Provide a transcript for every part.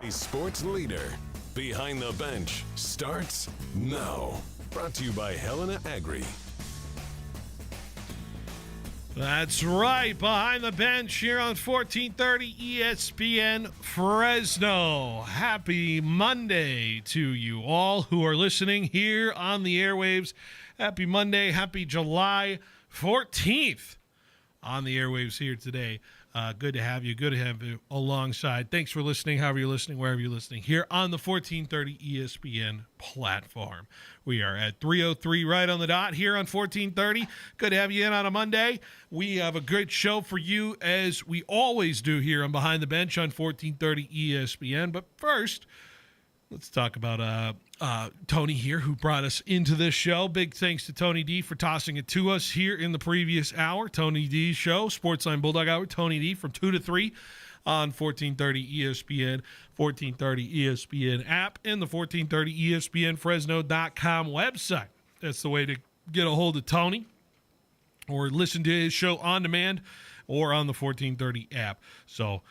A sports leader. Behind the Bench starts now. Brought to you by Helena Agri. That's right. Behind the Bench here on 1430 ESPN Fresno. Happy Monday to you all who are listening here on the airwaves. Happy Monday. Happy July 14th on the airwaves here today. Good to have you. Good to have you alongside. Thanks for listening, however you're listening, wherever you're listening, here on the 1430 ESPN platform. We are at 3:03 right on the dot here on 1430. Good to have you in on a Monday. We have a great show for you, as we always do here on Behind the Bench on 1430 ESPN. But first, let's talk about Tony here, who brought us into this show. Big thanks to Tony D for tossing it to us here in the previous hour. Tony D's show, Sportsline Bulldog Hour, Tony D from 2 to 3 on 1430 ESPN, 1430 ESPN app, and the 1430 ESPNFresno.com website. That's the way to get a hold of Tony or listen to his show on demand or on the 1430 app. So,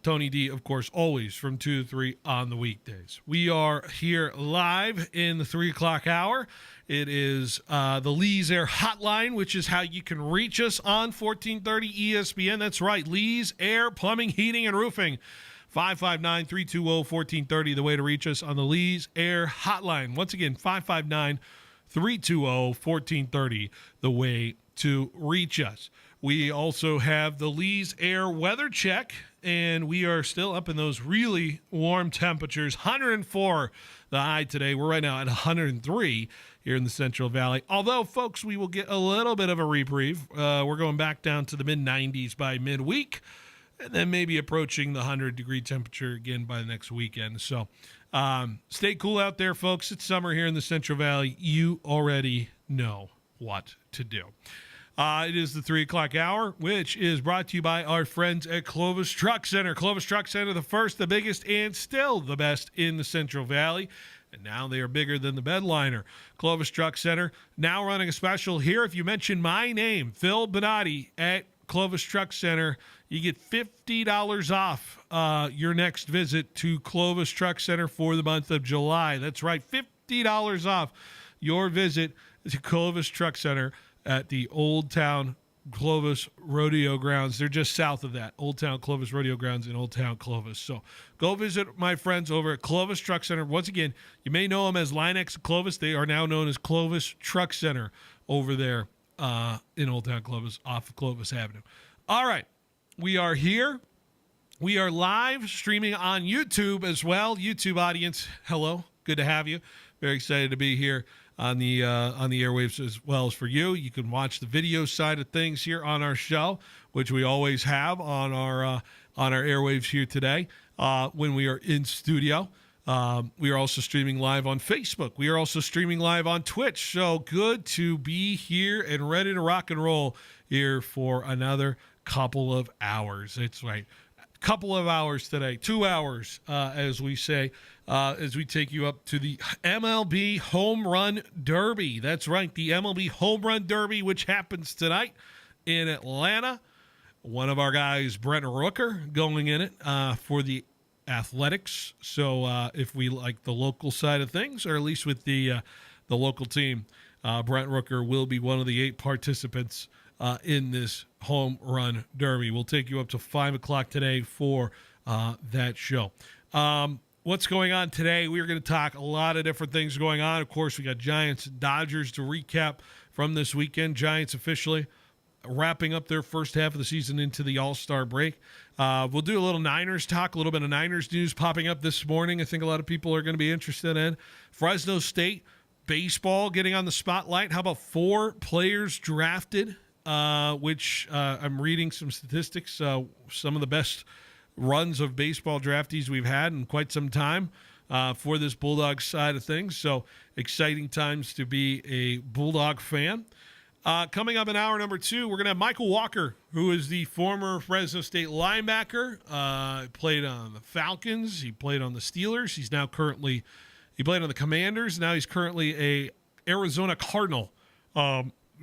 Tony D, of course, always from 2 to 3 on the weekdays. We are here live in the 3 o'clock hour. It is the Lee's Air Hotline, which is how you can reach us on 1430 ESPN. That's right, Lee's Air Plumbing, Heating, and Roofing. 559-320-1430, the way to reach us on the Lee's Air Hotline. Once again, 559-320-1430, the way to reach us. We also have the Lee's Air Weather Check, and we are still up in those really warm temperatures. 104 the high today. We're right now at 103 here in the Central Valley. Although, folks, we will get a little bit of a reprieve. We're going back down to the mid-90s by midweek, and then maybe approaching the 100-degree temperature again by the next weekend. So stay cool out there, folks. It's summer here in the Central Valley. You already know what to do. It is the 3 o'clock hour, which is brought to you by our friends at Clovis Truck Center. Clovis Truck Center, the first, the biggest, and still the best in the Central Valley. And now they are bigger than the bedliner. Clovis Truck Center now running a special here. If you mention my name, Phil Bonatti, at Clovis Truck Center, you get $50 off your next visit to Clovis Truck Center for the month of July. That's right, $50 off your visit to Clovis Truck Center at the Old Town Clovis Rodeo Grounds. They're just south of that, Old Town Clovis Rodeo Grounds in Old Town Clovis. So go visit my friends over at Clovis Truck Center. Once again, you may know them as Linex Clovis. They are now known as Clovis Truck Center over there in Old Town Clovis off of Clovis Avenue. All right, we are here. We are live streaming on YouTube as well. YouTube audience, hello. Good to have you. Very excited to be here on the airwaves as well as for you. You can watch the video side of things here on our show, which we always have on our airwaves here today when we are in studio. We are also streaming live on Facebook. We are also streaming live on Twitch. So good to be here and ready to rock and roll here for another couple of hours. It's right. Couple of hours today, 2 hours, as we say, as we take you up to the MLB Home Run Derby. That's right, the MLB Home Run Derby, which happens tonight in Atlanta. One of our guys, Brent Rooker, going in it for the Athletics. So if we like the local side of things, or at least with the local team, Brent Rooker will be one of the 8 participants in this Home Run Derby. We'll take you up to 5 o'clock today for that show. What's going on today? We're going to talk a lot of different things going on. Of course, we got Giants and Dodgers to recap from this weekend. Giants officially wrapping up their first half of the season into the All-Star break. We'll do a little Niners talk, a little bit of Niners news popping up this morning. I think a lot of people are going to be interested in. Fresno State baseball getting on the spotlight. How about 4 players drafted? Which I'm reading some statistics, some of the best runs of baseball draftees we've had in quite some time for this Bulldog side of things. So exciting times to be a Bulldog fan. Coming up in hour number 2, we're going to have Michael Walker, who is the former Fresno State linebacker. Played on the Falcons. He played on the Steelers. He played on the Commanders. Now he's currently a Arizona Cardinal.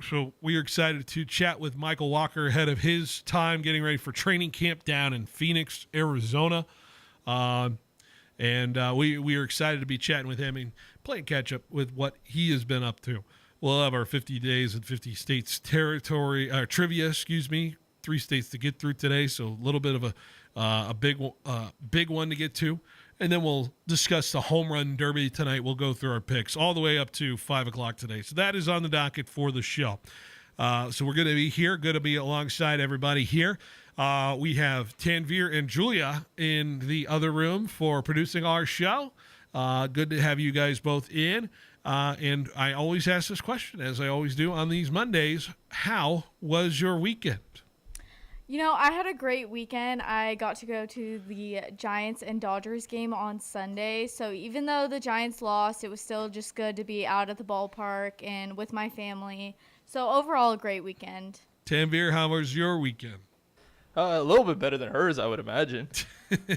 So we are excited to chat with Michael Walker ahead of his time getting ready for training camp down in Phoenix, Arizona. We are excited to be chatting with him and playing catch up with what he has been up to. We'll have our 50 days and 50 states territory trivia, 3 states to get through today. So a little bit of a big one to get to. And then we'll discuss the home run derby tonight. We'll go through our picks all the way up to 5 o'clock today. So that is on the docket for the show. So we're going to be here, going to be alongside everybody here. We have Tanvir and Julia in the other room for producing our show. Good to have you guys both in. And I always ask this question, as I always do on these Mondays. How was your weekend? I had a great weekend. I got to go to the Giants and Dodgers game on Sunday. So even though the Giants lost, it was still just good to be out at the ballpark and with my family. So overall, a great weekend. Tanvir, how was your weekend? A little bit better than hers, I would imagine.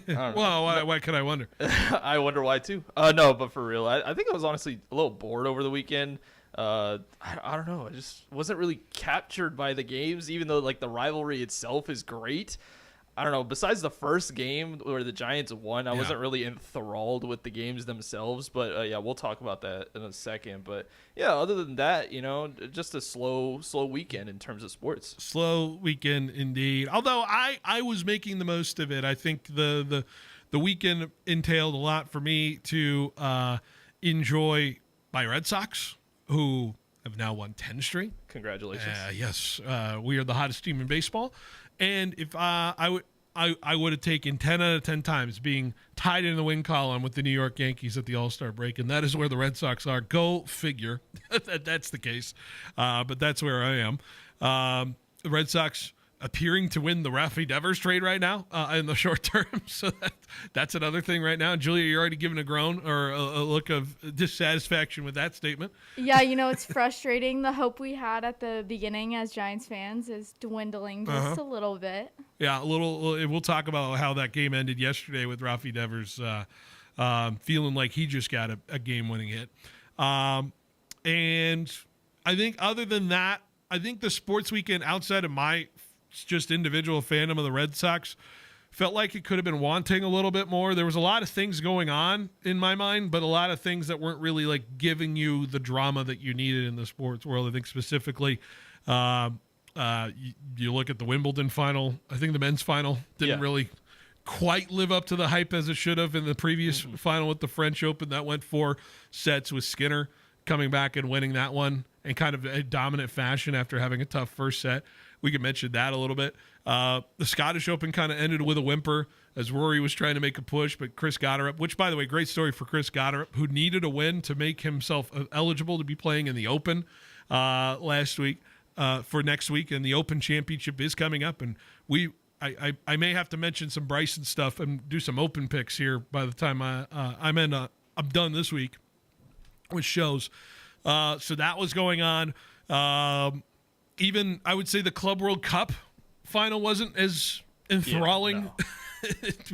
Well, why could I wonder? I wonder why, too. No, but for real, I think I was honestly a little bored over the weekend. I don't know. I just wasn't really captured by the games, even though like the rivalry itself is great. I don't know. Besides the first game where the Giants won, I wasn't really enthralled with the games themselves. But we'll talk about that in a second. But yeah, other than that, just a slow weekend in terms of sports. Slow weekend indeed. Although I was making the most of it. I think the weekend entailed a lot for me to enjoy my Red Sox, who have now won 10 straight. Congratulations. Yes, we are the hottest team in baseball. And if I would have taken 10 out of 10 times being tied in the win column with the New York Yankees at the All-Star break, and that is where the Red Sox are. Go figure. That's the case. But that's where I am. The Red Sox appearing to win the Rafi Devers trade right now in the short term. So that's another thing right now. Julia, you're already giving a groan or a look of dissatisfaction with that statement. Yeah, it's frustrating. The hope we had at the beginning as Giants fans is dwindling just a little bit. Yeah, a little. We'll talk about how that game ended yesterday with Rafi Devers feeling like he just got a game-winning hit. And I think other than that, I think the sports weekend outside of my just individual fandom of the Red Sox felt like it could have been wanting a little bit more. There was a lot of things going on in my mind, but a lot of things that weren't really like giving you the drama that you needed in the sports world. I think specifically, you look at the Wimbledon final. I think the men's final didn't really quite live up to the hype as it should have in the previous final with the French Open. That went 4 sets with Skinner coming back and winning that one in kind of a dominant fashion after having a tough first set. We could mention that a little bit. The Scottish Open kind of ended with a whimper as Rory was trying to make a push, but Chris Gotterup, which, by the way, great story for Chris Gotterup, who needed a win to make himself eligible to be playing in the Open last week for next week, and the Open Championship is coming up. And I may have to mention some Bryson stuff and do some Open picks here by the time I'm done this week with shows. So that was going on. Even I would say the Club World Cup final wasn't as enthralling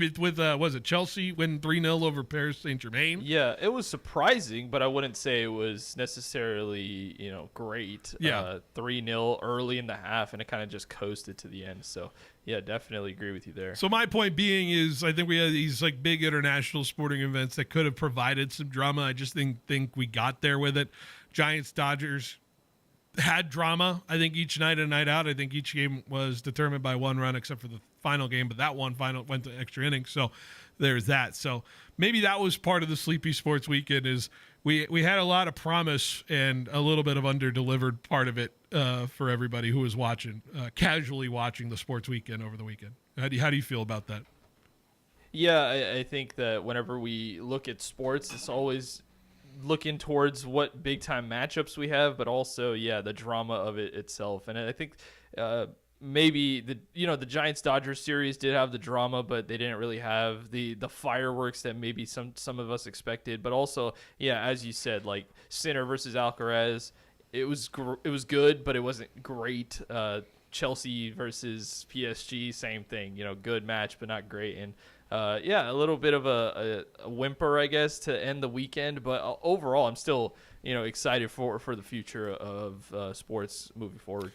with was it Chelsea win 3-0 over Paris Saint-Germain? Yeah, it was surprising, but I wouldn't say it was necessarily, great. Yeah. 3-0 early in the half, and it kind of just coasted to the end. So, yeah, definitely agree with you there. So my point being is I think we had these like big international sporting events that could have provided some drama. I just think we got there with it. Giants, Dodgers had drama, I think, each night and night out. I think each game was determined by one run except for the final game, but that one final went to extra innings. So there's that. So maybe that was part of the sleepy sports weekend is we had a lot of promise and a little bit of under-delivered part of it for everybody who was watching, casually watching the sports weekend over the weekend. How do you feel about that? Yeah, I think that whenever we look at sports, it's always looking towards what big time matchups we have, but also the drama of it itself. And I think maybe the Giants Dodgers series did have the drama, but they didn't really have the fireworks that maybe some of us expected. But also, as you said, like Sinner versus Alcaraz, it was good, but it wasn't great. Chelsea versus PSG, same thing. Good match, but not great. And a little bit of a whimper, I guess, to end the weekend. But overall, I'm still excited for the future of sports moving forward.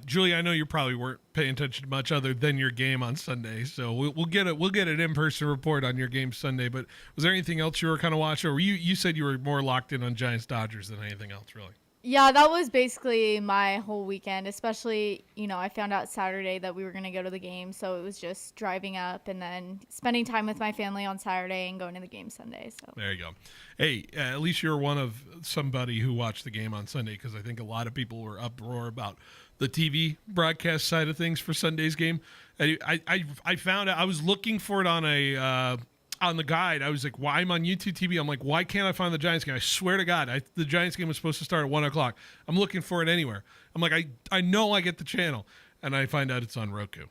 Julie, I know you probably weren't paying attention to much other than your game on Sunday, so we'll get an in-person report on your game Sunday. But was there anything else you were kind of watching, or you said you were more locked in on Giants Dodgers than anything else, really? Yeah, that was basically my whole weekend, especially, I found out Saturday that we were going to go to the game, so it was just driving up and then spending time with my family on Saturday and going to the game Sunday. So there you go. Hey, at least you're one of somebody who watched the game on Sunday, because I think a lot of people were uproar about the TV broadcast side of things for Sunday's game. I found out, I was looking for it on the guide. I was like, why I'm on YouTube TV? I'm like, why can't I find the Giants game? I swear to God, the Giants game was supposed to start at 1 o'clock. I'm looking for it anywhere. I'm like, I know I get the channel. And I find out it's on Roku.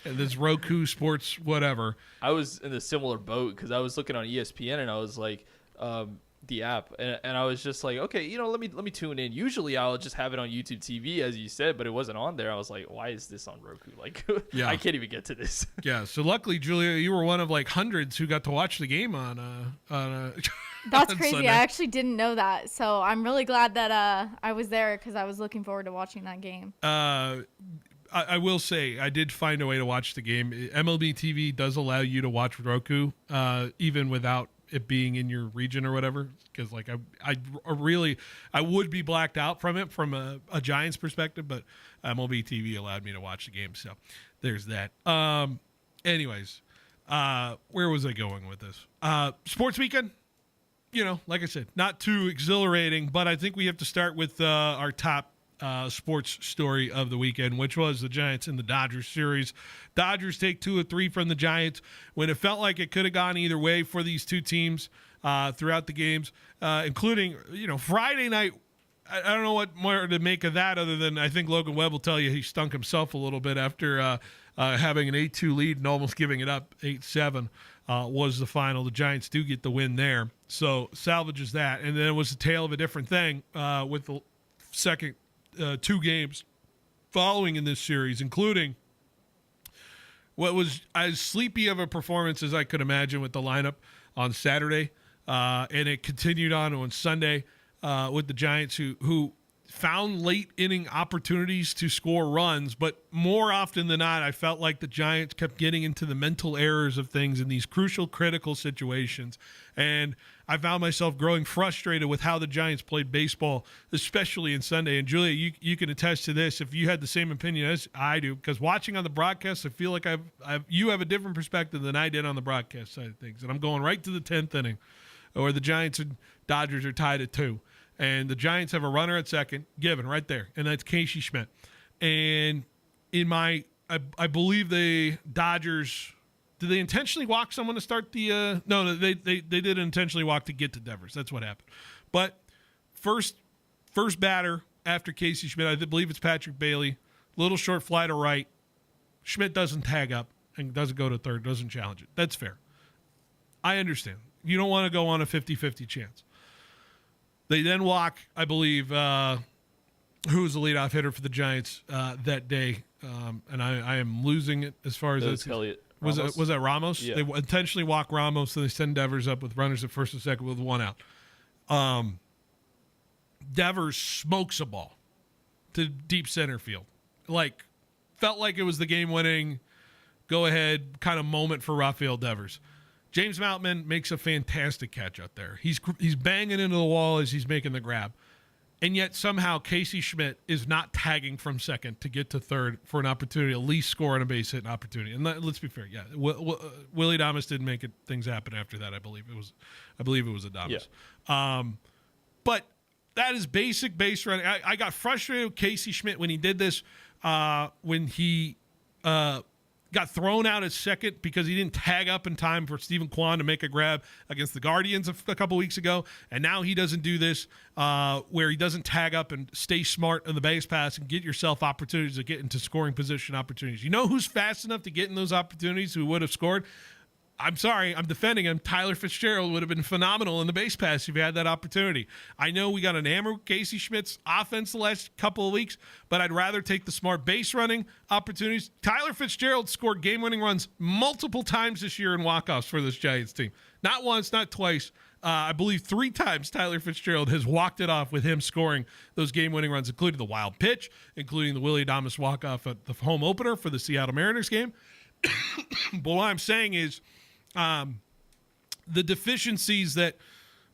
And this Roku Sports whatever. I was in a similar boat because I was looking on ESPN and I was like, the app, and I was just like, okay, let me tune in. Usually I'll just have it on YouTube TV, as you said, but it wasn't on there. I was like, why is this on Roku? Like, yeah. I can't even get to this. Yeah. So luckily, Julia, you were one of like hundreds who got to watch the game on That's on crazy. Sunday. I actually didn't know that, so I'm really glad that I was there because I was looking forward to watching that game. I will say I did find a way to watch the game. MLB TV does allow you to watch Roku, even without it being in your region or whatever, because like I would be blacked out from it from a Giants perspective, but MLB TV allowed me to watch the game, so there's that. Anyways, where was I going with this? Sports weekend, like I said, not too exhilarating, but I think we have to start with our top sports story of the weekend, which was the Giants and the Dodgers series. Dodgers take 2 of 3 from the Giants when it felt like it could have gone either way for these two teams throughout the games, including, Friday night. I don't know what more to make of that other than I think Logan Webb will tell you he stunk himself a little bit after having an 8-2 lead and almost giving it up. 8-7 was the final. The Giants do get the win there, so salvages that. And then it was a tale of a different thing with the second 2 games following in this series, including what was as sleepy of a performance as I could imagine with the lineup on Saturday, and it continued on Sunday with the Giants who found late inning opportunities to score runs, but more often than not, I felt like the Giants kept getting into the mental errors of things in these crucial, critical situations. And I found myself growing frustrated with how the Giants played baseball, especially in Sunday. And Julia, you can attest to this if you had the same opinion as I do, because watching on the broadcast, I feel like you have a different perspective than I did on the broadcast side of things. And I'm going right to the 10th inning, where the Giants and Dodgers are tied at 2. And the Giants have a runner at second, given right there, and that's Casey Schmidt. And I believe the Dodgers, did they intentionally walk someone to start the? No, they did intentionally walk to get to Devers. That's what happened. But first batter after Casey Schmidt, I believe it's Patrick Bailey. Little short fly to right. Schmidt doesn't tag up and doesn't go to third, doesn't challenge it. That's fair. I understand. You don't want to go on a 50-50 chance. They then walk, I believe, who was the leadoff hitter for the Giants that day, and I am losing it as far as it's Elliott. Was that Ramos? Yeah. They intentionally walk Ramos, so they send Devers up with runners at first and second with 1 out. Devers smokes a ball to deep center field, felt like it was the game-winning, go-ahead kind of moment for Rafael Devers. James Moutman makes a fantastic catch out there. He's banging into the wall as he's making the grab. And yet somehow Casey Schmidt is not tagging from second to get to third for an opportunity, at least score on a base hit opportunity. And let's be fair, yeah. Willie Adames didn't make things happen after that. I believe it was Adames. Yeah. But that is basic base running. I got frustrated with Casey Schmidt when he did this, when he got thrown out at second because he didn't tag up in time for Stephen Kwan to make a grab against the Guardians a couple weeks ago. And now he doesn't do this where he doesn't tag up and stay smart on the base pass and get yourself opportunities to get into scoring position opportunities. You know who's fast enough to get in those opportunities who would have scored? I'm sorry, I'm defending him. Tyler Fitzgerald would have been phenomenal in the base pass if he had that opportunity. I know we got enamored Casey Schmidt's offense the last couple of weeks, but I'd rather take the smart base running opportunities. Tyler Fitzgerald scored game-winning runs multiple times this year in walk-offs for this Giants team. Not once, not twice. I believe 3 times Tyler Fitzgerald has walked it off with him scoring those game-winning runs, including the wild pitch, including the Willie Adames walk-off at the home opener for the Seattle Mariners game. But what I'm saying is, the deficiencies that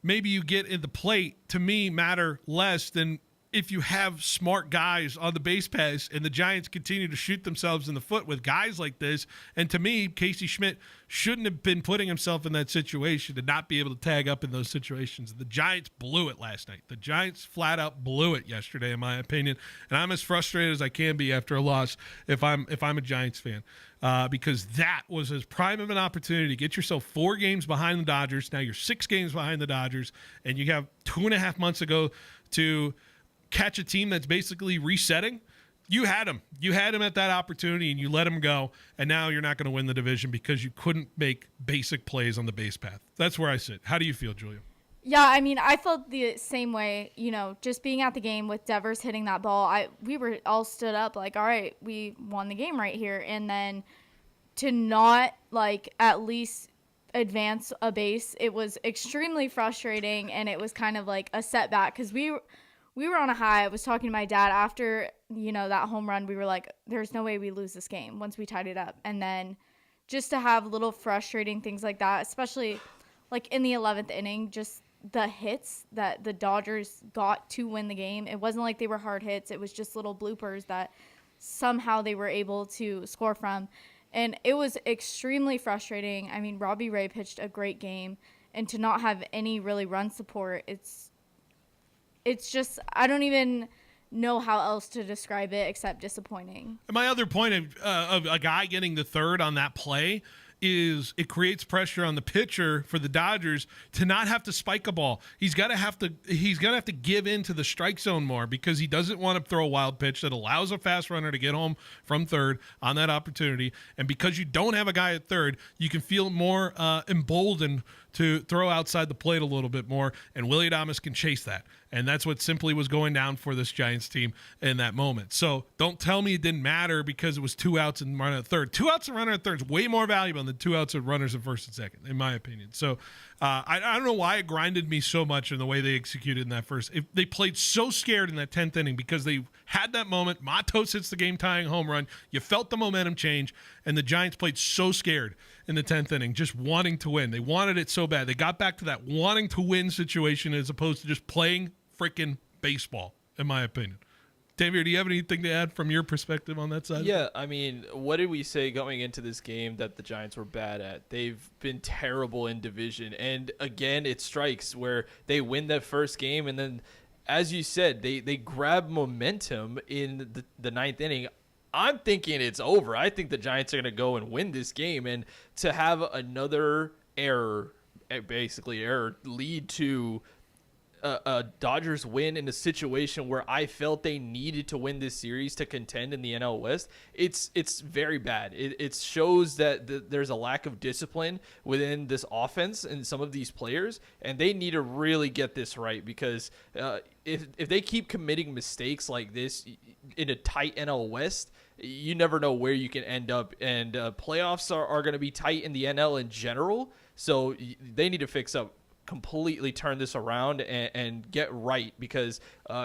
maybe you get in the plate, to me, matter less than if you have smart guys on the base pass and the Giants continue to shoot themselves in the foot with guys like this. And to me, Casey Schmidt shouldn't have been putting himself in that situation to not be able to tag up in those situations. The Giants blew it last night. The Giants flat out blew it yesterday, in my opinion. And I'm as frustrated as I can be after a loss if I'm a Giants fan. Because that was as prime of an opportunity to get yourself 4 games behind the Dodgers. Now you're 6 games behind the Dodgers, and you have 2.5 months ago to catch a team that's basically resetting. You had him. You had him at that opportunity, and you let him go, and now you're not going to win the division because you couldn't make basic plays on the base path. That's where I sit. How do you feel, Julia? Yeah, I mean, I felt the same way, just being at the game with Devers hitting that ball. We were all stood up like, all right, we won the game right here. And then to not, at least advance a base, it was extremely frustrating, and it was kind of like a setback because we were on a high. I was talking to my dad after, that home run. We were like, there's no way we lose this game once we tied it up. And then just to have little frustrating things like that, especially in the 11th inning, just the hits that the Dodgers got to win the game. It wasn't like they were hard hits. It was just little bloopers that somehow they were able to score from. And it was extremely frustrating. I mean, Robbie Ray pitched a great game, and to not have any really run support, it's just, I don't even know how else to describe it except disappointing. My other point of a guy getting the third on that play is it creates pressure on the pitcher for the Dodgers to not have to spike a ball. He's gonna have to give in to the strike zone more because he doesn't want to throw a wild pitch that allows a fast runner to get home from third on that opportunity. And because you don't have a guy at third, you can feel more emboldened to throw outside the plate a little bit more, and Willie Adames can chase that. And that's what simply was going down for this Giants team in that moment. So don't tell me it didn't matter because it was 2 outs and runner at third. 2 outs and runner at third is way more valuable than 2 outs and runners at first and second, in my opinion. So I don't know why it grinded me so much in the way they executed in that first. They played so scared in that 10th inning because they had that moment. Matos hits the game-tying home run. You felt the momentum change, and the Giants played so scared in the 10th inning, just wanting to win. They wanted it so bad. They got back to that wanting to win situation as opposed to just playing freaking baseball, in my opinion. Xavier, do you have anything to add from your perspective on that side? Yeah, I mean, what did we say going into this game that the Giants were bad at? They've been terrible in division. And again, it strikes where they win that first game, and then, as you said, they grab momentum in the 9th inning. I'm thinking it's over. I think the Giants are going to go and win this game. And to have another error lead to a Dodgers win in a situation where I felt they needed to win this series to contend in the NL West, it's very bad. It shows that there's a lack of discipline within this offense and some of these players, and they need to really get this right because if they keep committing mistakes like this in a tight NL West, you never know where you can end up, and playoffs are going to be tight in the NL in general, so they need to completely turn this around and get right because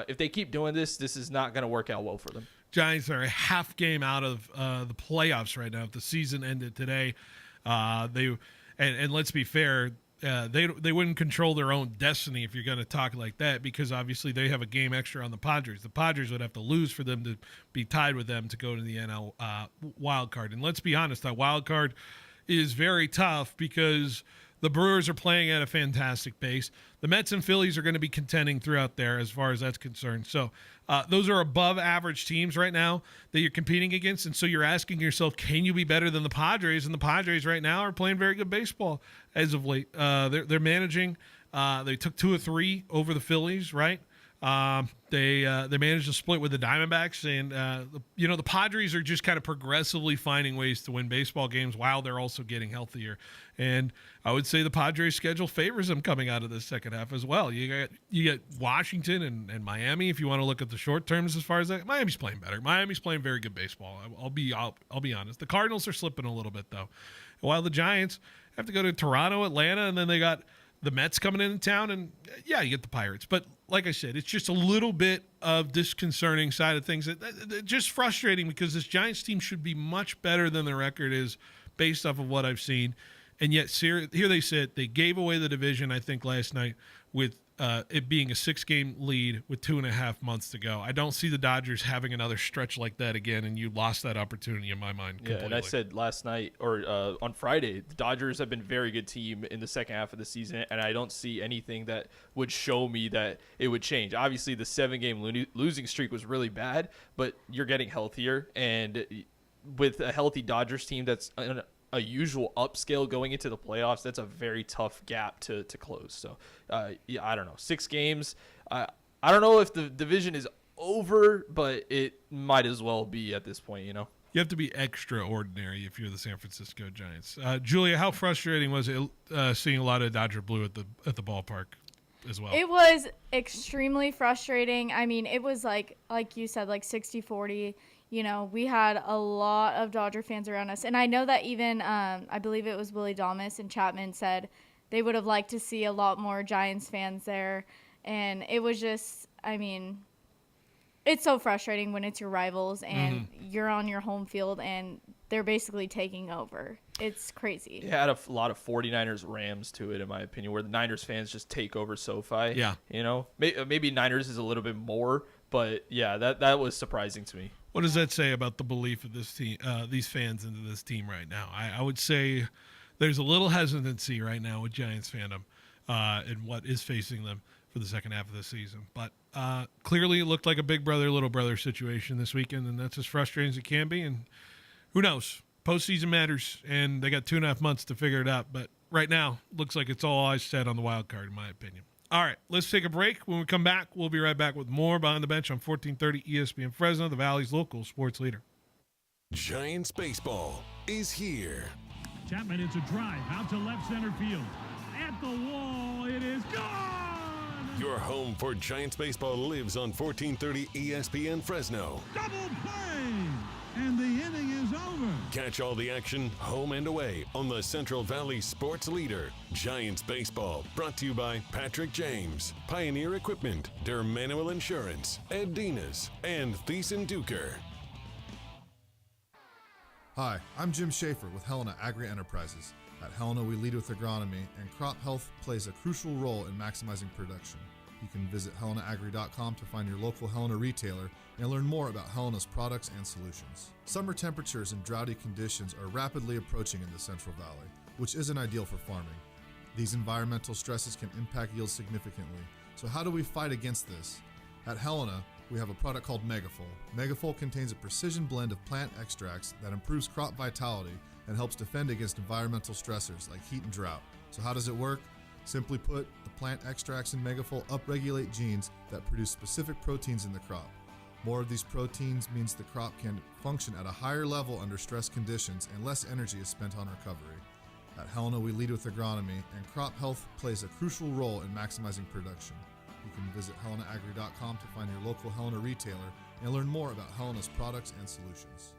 if they keep doing this is not going to work out well for them. Giants are a half game out of the playoffs right now. If the season ended today, and let's be fair, they wouldn't control their own destiny if you're going to talk like that because obviously they have a game extra on the Padres. The Padres would have to lose for them to be tied with them to go to the NL wild card. And let's be honest, that wild card is very tough because the Brewers are playing at a fantastic pace. The Mets and Phillies are going to be contending throughout there as far as that's concerned. So those are above average teams right now that you're competing against. And so you're asking yourself, can you be better than the Padres? And the Padres right now are playing very good baseball as of late. They're managing. They took 2 of 3 over the Phillies, right? They managed to split with the Diamondbacks, and the Padres are just kind of progressively finding ways to win baseball games while they're also getting healthier. And I would say the Padres' schedule favors them coming out of this second half as well. You get Washington and Miami if you want to look at the short terms as far as that. Miami's playing better. Miami's playing very good baseball. I'll be honest. The Cardinals are slipping a little bit though, while the Giants have to go to Toronto, Atlanta, and then they got the Mets coming into town, and yeah, you get the Pirates. But like I said, it's just a little bit of disconcerting side of things. Just frustrating because this Giants team should be much better than their record is based off of what I've seen. And yet here they sit. They gave away the division, I think, last night with it being a 6-game lead with 2.5 months to go. I don't see the Dodgers having another stretch like that again, and you lost that opportunity in my mind completely. Yeah, and I said last night or on Friday, the Dodgers have been a very good team in the second half of the season, and I don't see anything that would show me that it would change. Obviously, the 7-game losing streak was really bad, but you're getting healthier, and with a healthy Dodgers team that's a usual upscale going into the playoffs, that's a very tough gap to close. So, yeah, I don't know. 6 games. I don't know if the division is over, but it might as well be at this point, You have to be extraordinary if you're the San Francisco Giants. Julia, how frustrating was it seeing a lot of Dodger blue at the ballpark as well? It was extremely frustrating. I mean, it was like you said, like 60-40. We had a lot of Dodger fans around us. And I know that even, I believe it was Willie Damas and Chapman said they would have liked to see a lot more Giants fans there. And it was just, I mean, it's so frustrating when it's your rivals and you're on your home field and they're basically taking over. It's crazy. It had a lot of 49ers Rams to it, in my opinion, where the Niners fans just take over SoFi. Yeah. Maybe Niners is a little bit more, but yeah, that was surprising to me. What does that say about the belief of this team, these fans into this team right now? I would say there's a little hesitancy right now with Giants fandom in what is facing them for the second half of the season. But clearly it looked like a big brother, little brother situation this weekend, and that's as frustrating as it can be. And who knows? Postseason matters, and they got 2.5 months to figure it out. But right now, looks like it's all eyes set on the wild card, in my opinion. All right, let's take a break. When we come back, we'll be right back with more Behind the Bench on 1430 ESPN Fresno, the Valley's local sports leader. Giants baseball is here. Chapman, it's a drive out to left center field. At the wall, it is gone! Your home for Giants baseball lives on 1430 ESPN Fresno. Double play! And the inning is over. Catch all the action, home and away, on the Central Valley sports leader, Giants baseball. Brought to you by Patrick James, Pioneer Equipment, Der Manuel Insurance, Ed Dinas, and Thiessen Duker. Hi, I'm Jim Schaefer with Helena Agri Enterprises. At Helena, we lead with agronomy, and crop health plays a crucial role in maximizing production. You can visit helenaagri.com to find your local Helena retailer and learn more about Helena's products and solutions. Summer temperatures and droughty conditions are rapidly approaching in the Central Valley, which isn't ideal for farming. These environmental stresses can impact yields significantly, so how do we fight against this? At Helena, we have a product called Megafol. Megafol contains a precision blend of plant extracts that improves crop vitality and helps defend against environmental stressors like heat and drought. So how does it work? Simply put, the plant extracts in Megafol upregulate genes that produce specific proteins in the crop. More of these proteins means the crop can function at a higher level under stress conditions and less energy is spent on recovery. At Helena, we lead with agronomy, and crop health plays a crucial role in maximizing production. You can visit helenaagri.com to find your local Helena retailer and learn more about Helena's products and solutions.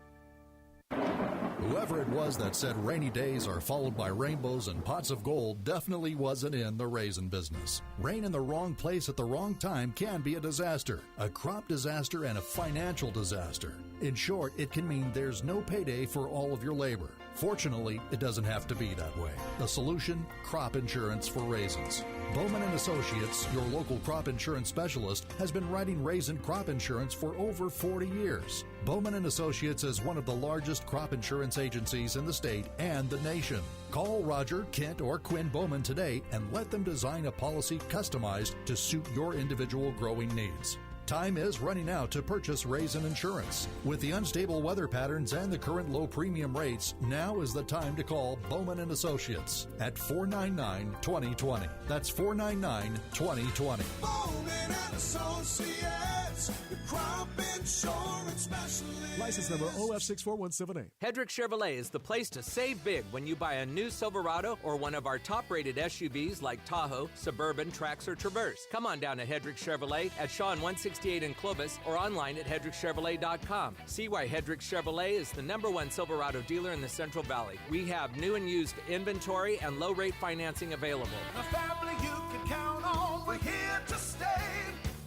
Whoever it was that said rainy days are followed by rainbows and pots of gold definitely wasn't in the raisin business. Rain in the wrong place at the wrong time can be a disaster, a crop disaster and a financial disaster. In short, it can mean there's no payday for all of your labor. Fortunately, it doesn't have to be that way. The solution? Crop insurance for raisins. Bowman & Associates, your local crop insurance specialist, has been writing raisin crop insurance for over 40 years. Bowman & Associates is one of the largest crop insurance agencies in the state and the nation. Call Roger, Kent, or Quinn Bowman today and let them design a policy customized to suit your individual growing needs. Time is running out to purchase Raisin Insurance. With the unstable weather patterns and the current low premium rates, now is the time to call Bowman and Associates at 499-2020. That's 499-2020. Bowman and Associates, the crop insurance specialist. License number OF64178. Hedrick Chevrolet is the place to save big when you buy a new Silverado or one of our top-rated SUVs like Tahoe, Suburban, Trax, or Traverse. Come on down to Hedrick Chevrolet at Shaw 168 in Clovis or online at hedrickchevrolet.com. See why Hedrick Chevrolet is the #1 Silverado dealer in the Central Valley. We have new and used inventory and low-rate financing available. A family you can count on. We're here to stay.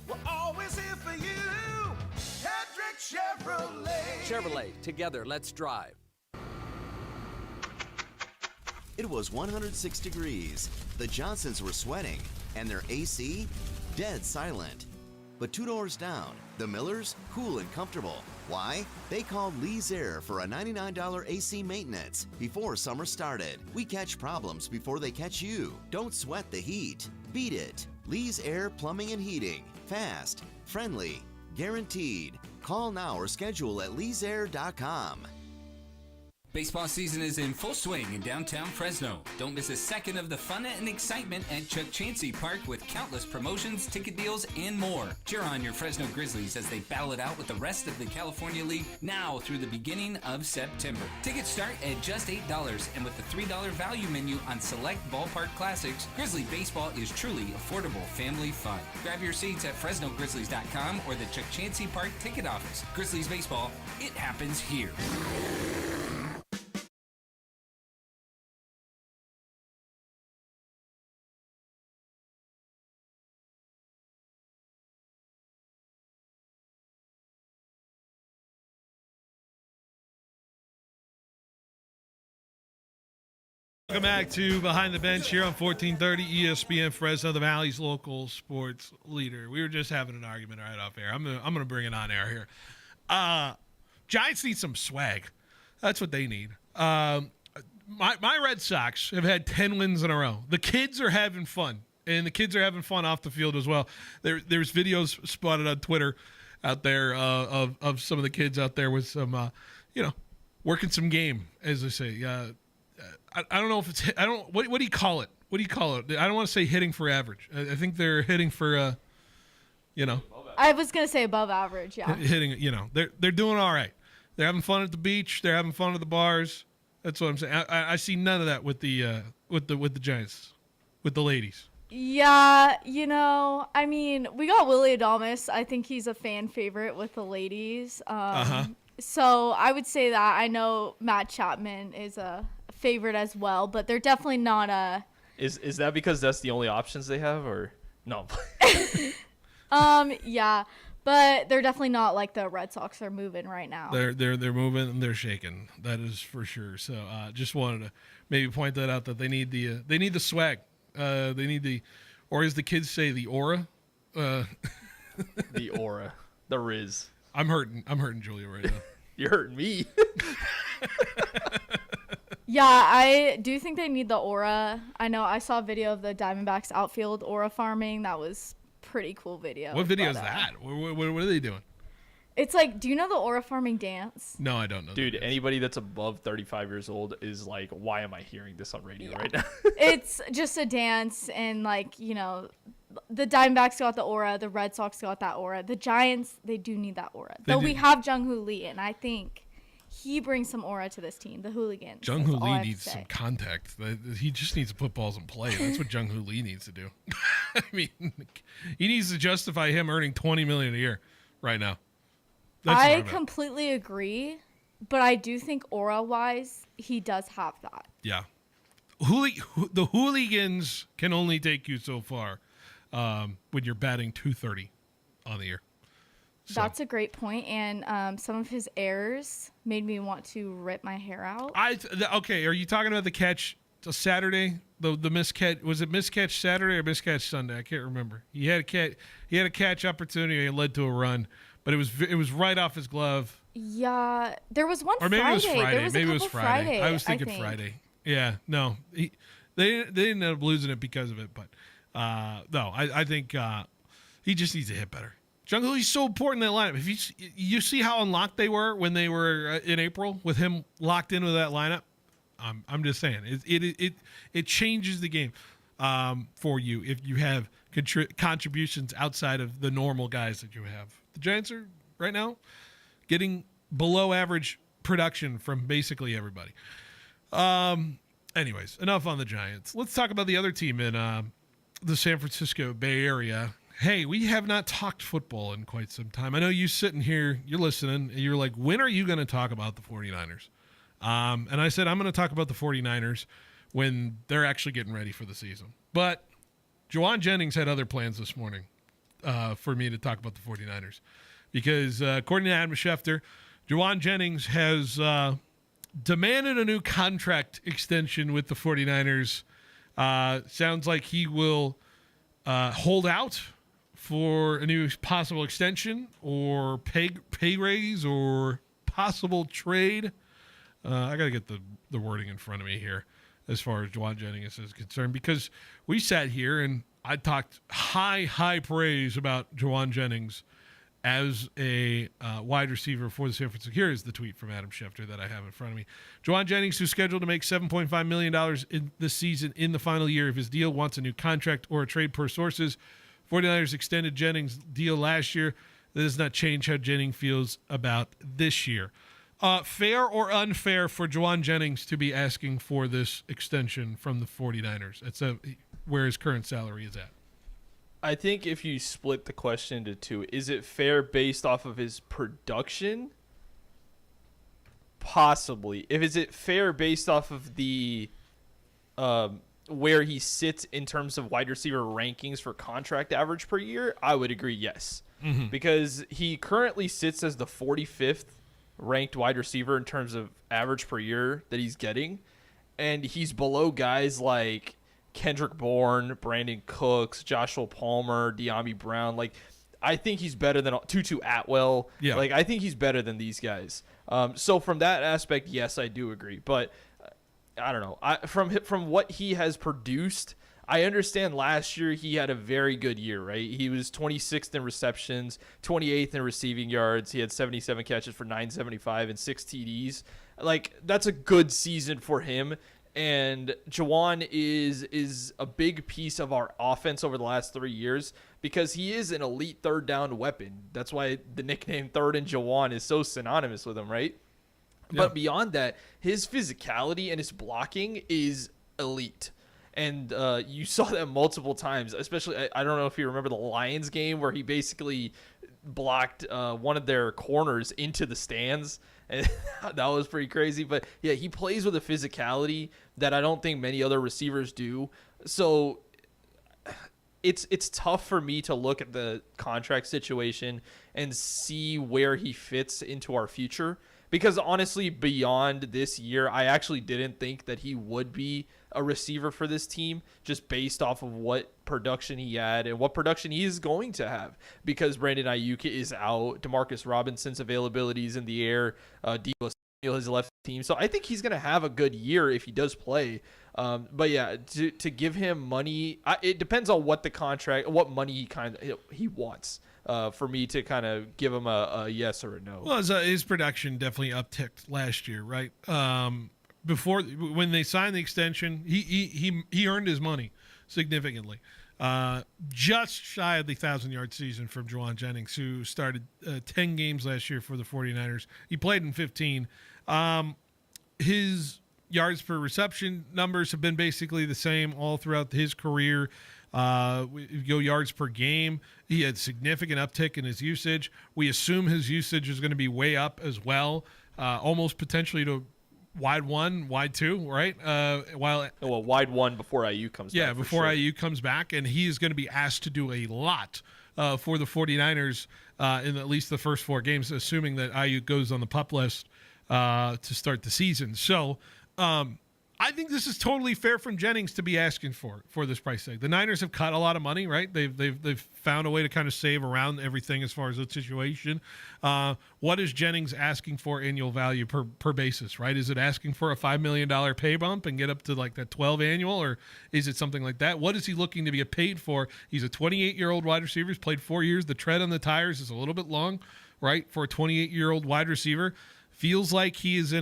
We're always here for you. Hedrick Chevrolet. Chevrolet, together, let's drive. It was 106 degrees. The Johnsons were sweating, and their AC, dead silent. But 2 doors down, the Millers, cool and comfortable. Why? They called Lee's Air for a $99 AC maintenance before summer started. We catch problems before they catch you. Don't sweat the heat. Beat it. Lee's Air Plumbing and Heating. Fast, friendly, guaranteed. Call now or schedule at leesair.com. Baseball season is in full swing in downtown Fresno. Don't miss a second of the fun and excitement at Chuck Chansey Park with countless promotions, ticket deals, and more. Cheer on your Fresno Grizzlies as they battle it out with the rest of the California League now through the beginning of September. Tickets start at just $8, and with the $3 value menu on select ballpark classics, Grizzly baseball is truly affordable family fun. Grab your seats at FresnoGrizzlies.com or the Chuck Chansey Park ticket office. Grizzlies baseball, it happens here. Welcome back to Behind the Bench here on 1430 ESPN Fresno, the Valley's local sports leader. We were just having an argument right off air. I'm gonna bring it on air here. Giants need some swag. That's what they need. My Red Sox have had 10 wins in a row. The kids are having fun, and the kids are having fun off the field as well. There's videos spotted on Twitter out there of some of the kids out there with some, working some game, as they say. I don't know if it's what do you call it? What do you call it? I don't want to say hitting for average. I think they're hitting for I was gonna say above average. Yeah. Hitting. They're doing all right. They're having fun at the beach. They're having fun at the bars. That's what I'm saying. I see none of that with the Giants, with the ladies. Yeah, I mean, we got Willie Adames. I think he's a fan favorite with the ladies. So I would say that. I know Matt Chapman is a favorite as well, but they're definitely not a. Is that because that's the only options they have, or no? Yeah, but they're definitely not like the Red Sox are moving right now. They're moving and they're shaking. That is for sure. So just wanted to maybe point that out, that they need the swag. They need the, or as the kids say, the aura. The aura, the Riz. I'm hurting Julia right now. You're hurting me. Yeah, I do think they need the aura. I know I saw a video of the Diamondbacks outfield aura farming. That was pretty cool video. What video is that? What are they doing? It's like, do you know the aura farming dance? No, I don't know. Dude, anybody that's above 35 years old is like, why am I hearing this on radio right now? It's just a dance, and the Diamondbacks got the aura, the Red Sox got that aura. The Giants, they do need that aura. Though we have Jung-Hoo Lee, and I think he brings some aura to this team, the Hooligans. Jung-Hoo Lee needs some contact. He just needs to put balls in play. That's what Jung-Hoo Lee needs to do. I mean, he needs to justify him earning $20 million a year right now. I completely agree, but I do think aura-wise, he does have that. Yeah. The Hooligans can only take you so far when you're batting .230 on the year. So. That's a great point, and some of his errors made me want to rip my hair out. Okay, are you talking about the catch Saturday? The miscatch, was it miscatch Saturday or miscatch Sunday? I can't remember. He had a catch opportunity and it led to a run, but it was right off his glove. Yeah, there was one. Or maybe Friday. It was Friday. There was maybe it was Friday. Friday. I was thinking Friday. Yeah, no, they didn't end up losing it because of it, but no, I think he just needs to hit better. Jungle, he's so important in that lineup. If you see how unlocked they were when they were in April with him locked into that lineup, I'm just saying it changes the game for you if you have contributions outside of the normal guys that you have. The Giants are right now getting below average production from basically everybody. Anyways, enough on the Giants. Let's talk about the other team in the San Francisco Bay Area. Hey, we have not talked football in quite some time. I know you sitting here, you're listening, and you're like, when are you going to talk about the 49ers? And I said, I'm going to talk about the 49ers when they're actually getting ready for the season. But Jauan Jennings had other plans this morning for me to talk about the 49ers. Because according to Adam Schefter, Jauan Jennings has demanded a new contract extension with the 49ers. Sounds like he will hold out for a new possible extension or pay raise or possible trade. I got to get the wording in front of me here as far as Jauan Jennings is concerned, because we sat here and I talked high praise about Jauan Jennings as a wide receiver for the San Francisco. Here is the tweet from Adam Schefter that I have in front of me. Jauan Jennings, who's scheduled to make $7.5 million in this season in the final year of his deal, wants a new contract or a trade per sources. 49ers extended Jennings' deal last year. That does not change how Jennings feels about this year. Fair or unfair for Jauan Jennings to be asking for this extension from the 49ers? It's where his current salary is at. I think if you split the question into two, is it fair based off of his production? Possibly. Is it fair based off of the where he sits in terms of wide receiver rankings for contract average per year? I would agree, yes. Mm-hmm. Because he currently sits as the 45th ranked wide receiver in terms of average per year that he's getting. And he's below guys like Kendrick Bourne, Brandon Cooks, Joshua Palmer, De'Ami Brown. Like, I think he's better than Tutu Atwell. Yeah. Like, I think he's better than these guys. So from that aspect, yes, I do agree. But I don't know. From what he has produced, I understand last year he had a very good year, right? He was 26th in receptions, 28th in receiving yards. He had 77 catches for 975 and 6 TDs. Like, that's a good season for him. And Jauan is a big piece of our offense over the last 3 years because he is an elite third down weapon. That's why the nickname Third and Jauan is so synonymous with him, right? Yeah. But beyond that, his physicality and his blocking is elite. And you saw that multiple times, especially, I don't know if you remember the Lions game where he basically blocked one of their corners into the stands. And that was pretty crazy. But, yeah, he plays with a physicality that I don't think many other receivers do. So it's tough for me to look at the contract situation and see where he fits into our future. Because, honestly, beyond this year, I actually didn't think that he would be a receiver for this team just based off of what production he had and what production he is going to have. Because Brandon Ayuk is out. DeMarcus Robinson's availability is in the air. Deebo Samuel has left the team. So I think he's going to have a good year if he does play. But, yeah, to give him money, it depends on what the contract, what money he wants. For me to kind of give him a yes or a no. Well, his production definitely upticked last year, right? Before, when they signed the extension, he earned his money significantly. Just shy of the 1,000-yard season from Jauan Jennings, who started 10 games last year for the 49ers. He played in 15. His yards per reception numbers have been basically the same all throughout his career. Go yards per game. He had significant uptick in his usage. We assume his usage is going to be way up as well, almost potentially to wide one, wide two, right? Wide one before IU comes back. Yeah, before IU comes back, and he is going to be asked to do a lot for the 49ers in at least the first 4 games, assuming that IU goes on the PUP list to start the season. So I think this is totally fair from Jennings to be asking for this price tag. The Niners have cut a lot of money, right? They've found a way to kind of save around everything as far as the situation. What is Jennings asking for annual value per basis, right? Is it asking for a $5 million pay bump and get up to like that 12 annual, or is it something like that? What is he looking to be paid for? He's a 28-year-old wide receiver. He's played 4 years. The tread on the tires is a little bit long, right, for a 28-year-old wide receiver. Feels like he's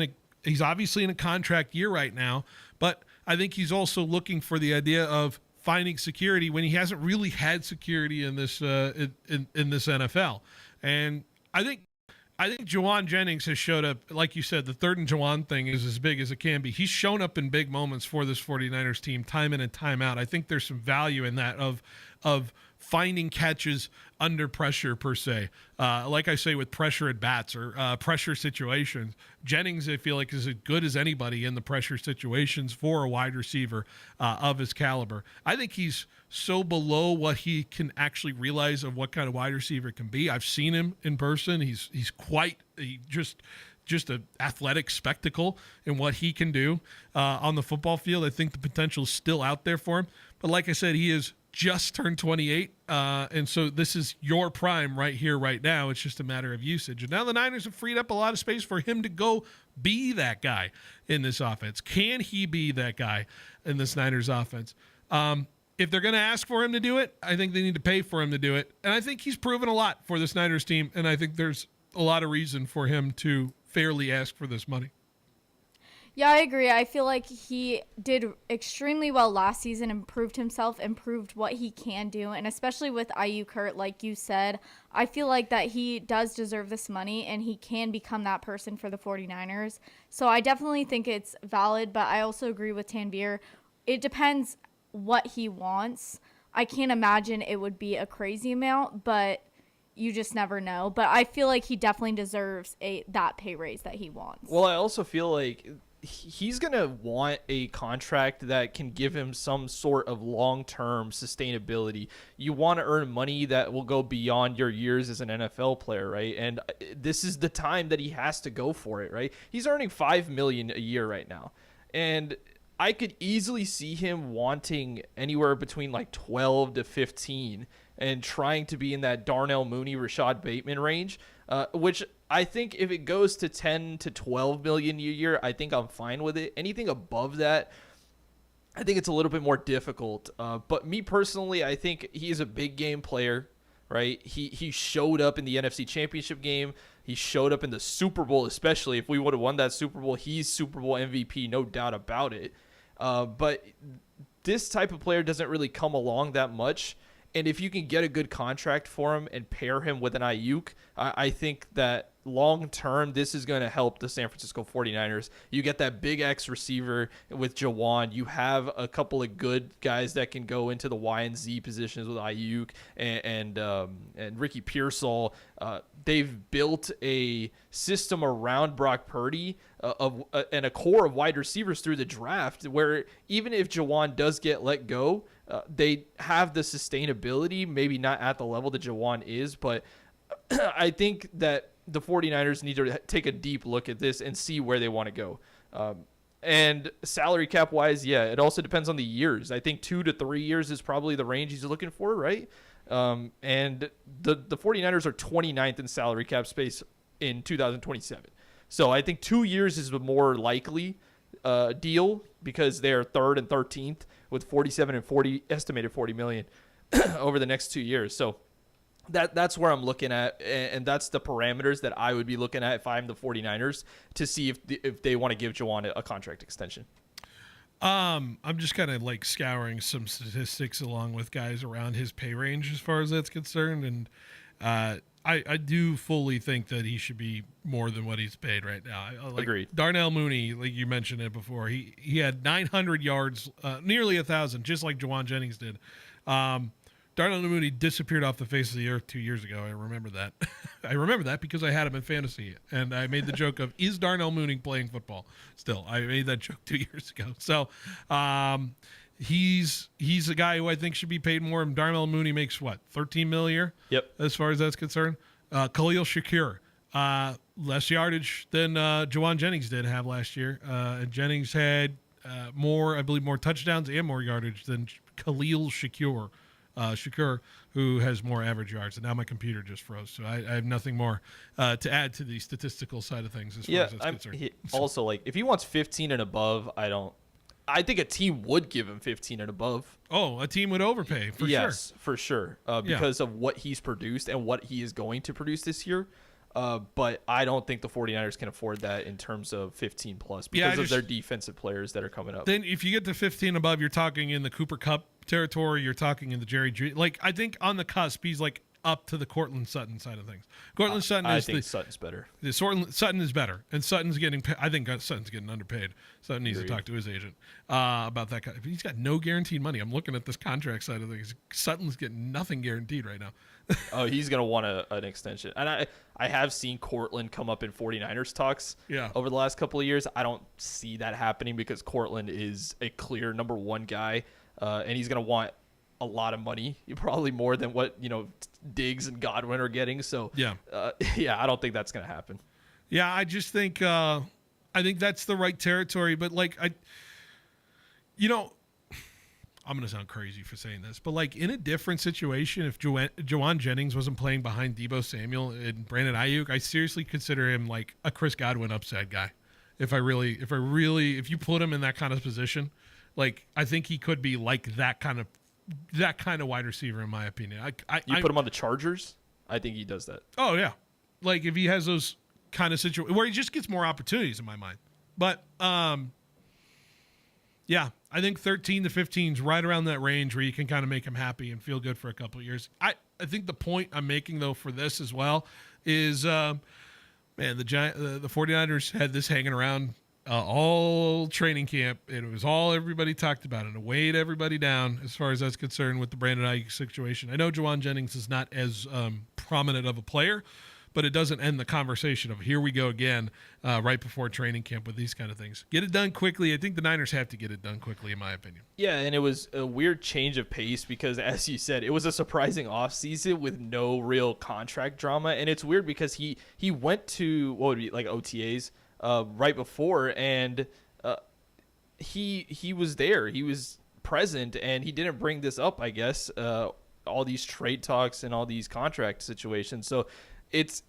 obviously in a contract year right now, but I think he's also looking for the idea of finding security when he hasn't really had security in this in this NFL. And I think Jauan Jennings has showed up, like you said, the third and Jauan thing is as big as it can be. He's shown up in big moments for this 49ers team time in and time out. I think there's some value in that of finding catches under pressure per se. Like I say, with pressure at bats or pressure situations, Jennings, I feel like, is as good as anybody in the pressure situations for a wide receiver of his caliber. I think he's so below what he can actually realize of what kind of wide receiver can be. I've seen him in person. He's just an athletic spectacle in what he can do on the football field. I think the potential is still out there for him. But like I said, he is just turned 28, and so this is your prime right here, right now. It's just a matter of usage. And now the Niners have freed up a lot of space for him to go be that guy in this offense. Can he be that guy in this Niners offense? If they're going to ask for him to do it, I think they need to pay for him to do it. And I think he's proven a lot for this Niners team, and I think there's a lot of reason for him to fairly ask for this money. Yeah, I agree. I feel like he did extremely well last season, improved himself, improved what he can do. And especially with Ayuk hurt, like you said, I feel like that he does deserve this money and he can become that person for the 49ers. So I definitely think it's valid, but I also agree with Tanvir. It depends what he wants. I can't imagine it would be a crazy amount, but you just never know. But I feel like he definitely deserves that pay raise that he wants. Well, I also feel like he's going to want a contract that can give him some sort of long-term sustainability. You want to earn money that will go beyond your years as an NFL player, right? And this is the time that he has to go for it, right? He's earning $5 million a year right now. And I could easily see him wanting anywhere between like 12 to 15 and trying to be in that Darnell Mooney, Rashad Bateman range, which I think if it goes to 10 to 12 million a year, I think I'm fine with it. Anything above that, I think it's a little bit more difficult. But me personally, I think he's a big game player, right? He showed up in the NFC Championship game. He showed up in the Super Bowl, especially if we would have won that Super Bowl. He's Super Bowl MVP, no doubt about it. But this type of player doesn't really come along that much. And if you can get a good contract for him and pair him with an Ayuk, I think that long-term, this is going to help the San Francisco 49ers. You get that big X receiver with Jauan. You have a couple of good guys that can go into the Y and Z positions with Ayuk and Ricky Pearsall. They've built a system around Brock Purdy and a core of wide receivers through the draft where even if Jauan does get let go, they have the sustainability, maybe not at the level that Jauan is, but I think that the 49ers need to take a deep look at this and see where they want to go. And salary cap wise, yeah, it also depends on the years. I think 2 to 3 years is probably the range he's looking for, right? And the 49ers are 29th in salary cap space in 2027. So I think 2 years is the more likely deal because they're 3rd and 13th with 47 and 40 estimated 40 million over the next 2 years. So that's where I'm looking at, and that's the parameters that I would be looking at if I'm the 49ers to see if they want to give Jauan a contract extension. I'm just kind of like scouring some statistics along with guys around his pay range as far as that's concerned, and I do fully think that he should be more than what he's paid right now. Agreed. Darnell Mooney, like you mentioned it before, he had 900 yards, nearly 1,000, just like Jauan Jennings did. Darnell Mooney disappeared off the face of the earth 2 years ago. I remember that. I remember that because I had him in fantasy, and I made the joke of, is Darnell Mooney playing football still? I made that joke 2 years ago. So he's a guy who I think should be paid more. And Darnell Mooney makes, what, $13 million a year? Yep. As far as that's concerned. Khalil Shakir, less yardage than Jauan Jennings did have last year. And Jennings had more touchdowns and more yardage than Khalil Shakur, who has more average yards. And now my computer just froze, so I have nothing more to add to the statistical side of things as far as that's concerned. Also, like, if he wants 15 and above, I think a team would give him 15 and above. Oh, a team would overpay, for sure. Yes, for sure, because of what he's produced and what he is going to produce this year. But I don't think the 49ers can afford that in terms of 15 plus because of their defensive players that are coming up. Then if you get to 15 above, you're talking in the Cooper Kupp territory. You're talking in the Jerry G. Like, I think on the cusp, he's like up to the Cortland Sutton side of things. Cortland Sutton I think Sutton's better. Sutton is better, and Sutton's getting. I think Sutton's getting underpaid. Sutton needs to talk to his agent about that. He's got no guaranteed money. I'm looking at this contract side of things. Sutton's getting nothing guaranteed right now. Oh, he's gonna want an extension, and I have seen Cortland come up in 49ers talks. Over the last couple of years, I don't see that happening because Cortland is a clear number one guy, and he's gonna want a lot of money, probably more than what Diggs and Godwin are getting. So I don't think that's gonna happen. Yeah, I just think I think that's the right territory, but like I'm gonna sound crazy for saying this, but like in a different situation, if Juwan Jennings wasn't playing behind Deebo Samuel and Brandon Ayuk, I seriously consider him like a Chris Godwin upside guy. If you put him in that kind of position, like I think he could be like that kind of wide receiver, in my opinion. You put him on the Chargers, I think he does that. Oh yeah, like if he has those kind of situations where he just gets more opportunities, in my mind. But yeah, I think 13 to 15 is right around that range where you can kind of make him happy and feel good for a couple of years. I think the point I'm making though for this as well is, the 49ers had this hanging around all training camp. It was all everybody talked about, and it weighed everybody down as far as that's concerned with the Brandon Ayuk situation. I know Juwan Jennings is not as prominent of a player, but it doesn't end the conversation of here we go again right before training camp with these kind of things. Get it done quickly. I think the Niners have to get it done quickly, in my opinion. Yeah, and it was a weird change of pace because, as you said, it was a surprising offseason with no real contract drama. And it's weird because he went to, what would be like OTAs right before, and he was there. He was present, and he didn't bring this up, I guess, all these trade talks and all these contract situations. So it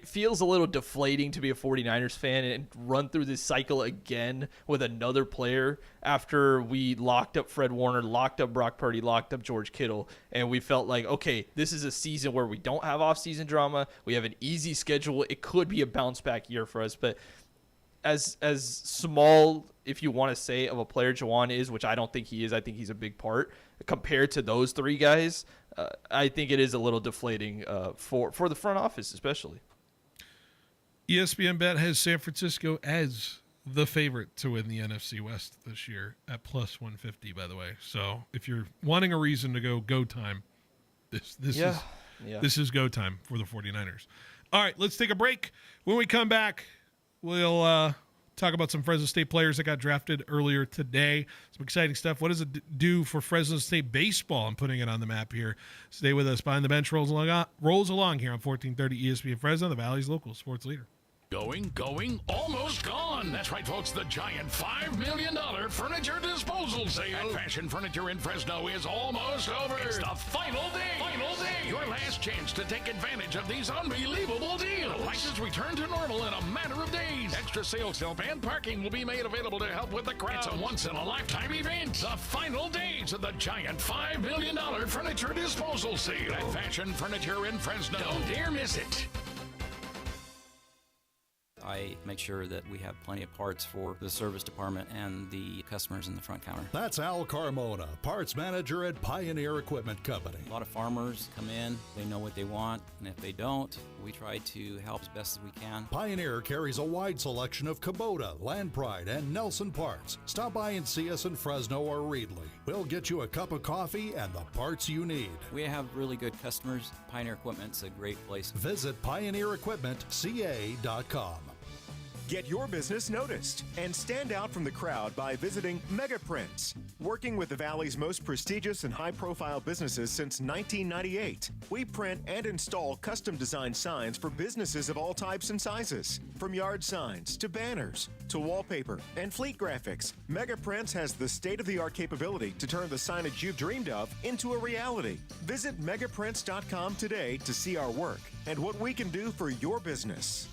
feels a little deflating to be a 49ers fan and run through this cycle again with another player after we locked up Fred Warner, locked up Brock Purdy, locked up George Kittle, and we felt like, okay, this is a season where we don't have off-season drama. We have an easy schedule. It could be a bounce-back year for us, but as small, if you want to say, of a player Juwan is, which I don't think he is, I think he's a big part compared to those three guys. I think it is a little deflating for the front office, especially. ESPN Bet has San Francisco as the favorite to win the NFC West this year at plus 150, by the way. So if you're wanting a reason to go time, this is go time for the 49ers. All right, let's take a break. When we come back, we'll talk about some Fresno State players that got drafted earlier today. Some exciting stuff. What does it do for Fresno State baseball? I'm putting it on the map here. Stay with us. Behind the Bench rolls along here on 1430 ESPN Fresno, the Valley's local sports leader. Going, almost gone. That's right, folks. The giant $5 million furniture disposal sale at Fashion Furniture in Fresno is almost over. It's the final day. Your last chance to take advantage of these unbelievable deals. The prices return to normal in a matter of days. Extra sales help and parking will be made available to help with the crowd. It's a once-in-a-lifetime event. The final days of the giant $5 million furniture disposal sale at Fashion Furniture in Fresno. Don't dare miss it. I make sure that we have plenty of parts for the service department and the customers in the front counter. That's Al Carmona, parts manager at Pioneer Equipment Company. A lot of farmers come in, they know what they want, and if they don't, we try to help as best as we can. Pioneer carries a wide selection of Kubota, Land Pride, and Nelson parts. Stop by and see us in Fresno or Reedley. We'll get you a cup of coffee and the parts you need. We have really good customers. Pioneer Equipment's a great place. Visit pioneerequipmentca.com. Get your business noticed and stand out from the crowd by visiting MegaPrints. Working with the Valley's most prestigious and high-profile businesses since 1998, we print and install custom-designed signs for businesses of all types and sizes. From yard signs to banners to wallpaper and fleet graphics, MegaPrints has the state-of-the-art capability to turn the signage you've dreamed of into a reality. Visit megaprints.com today to see our work and what we can do for your business.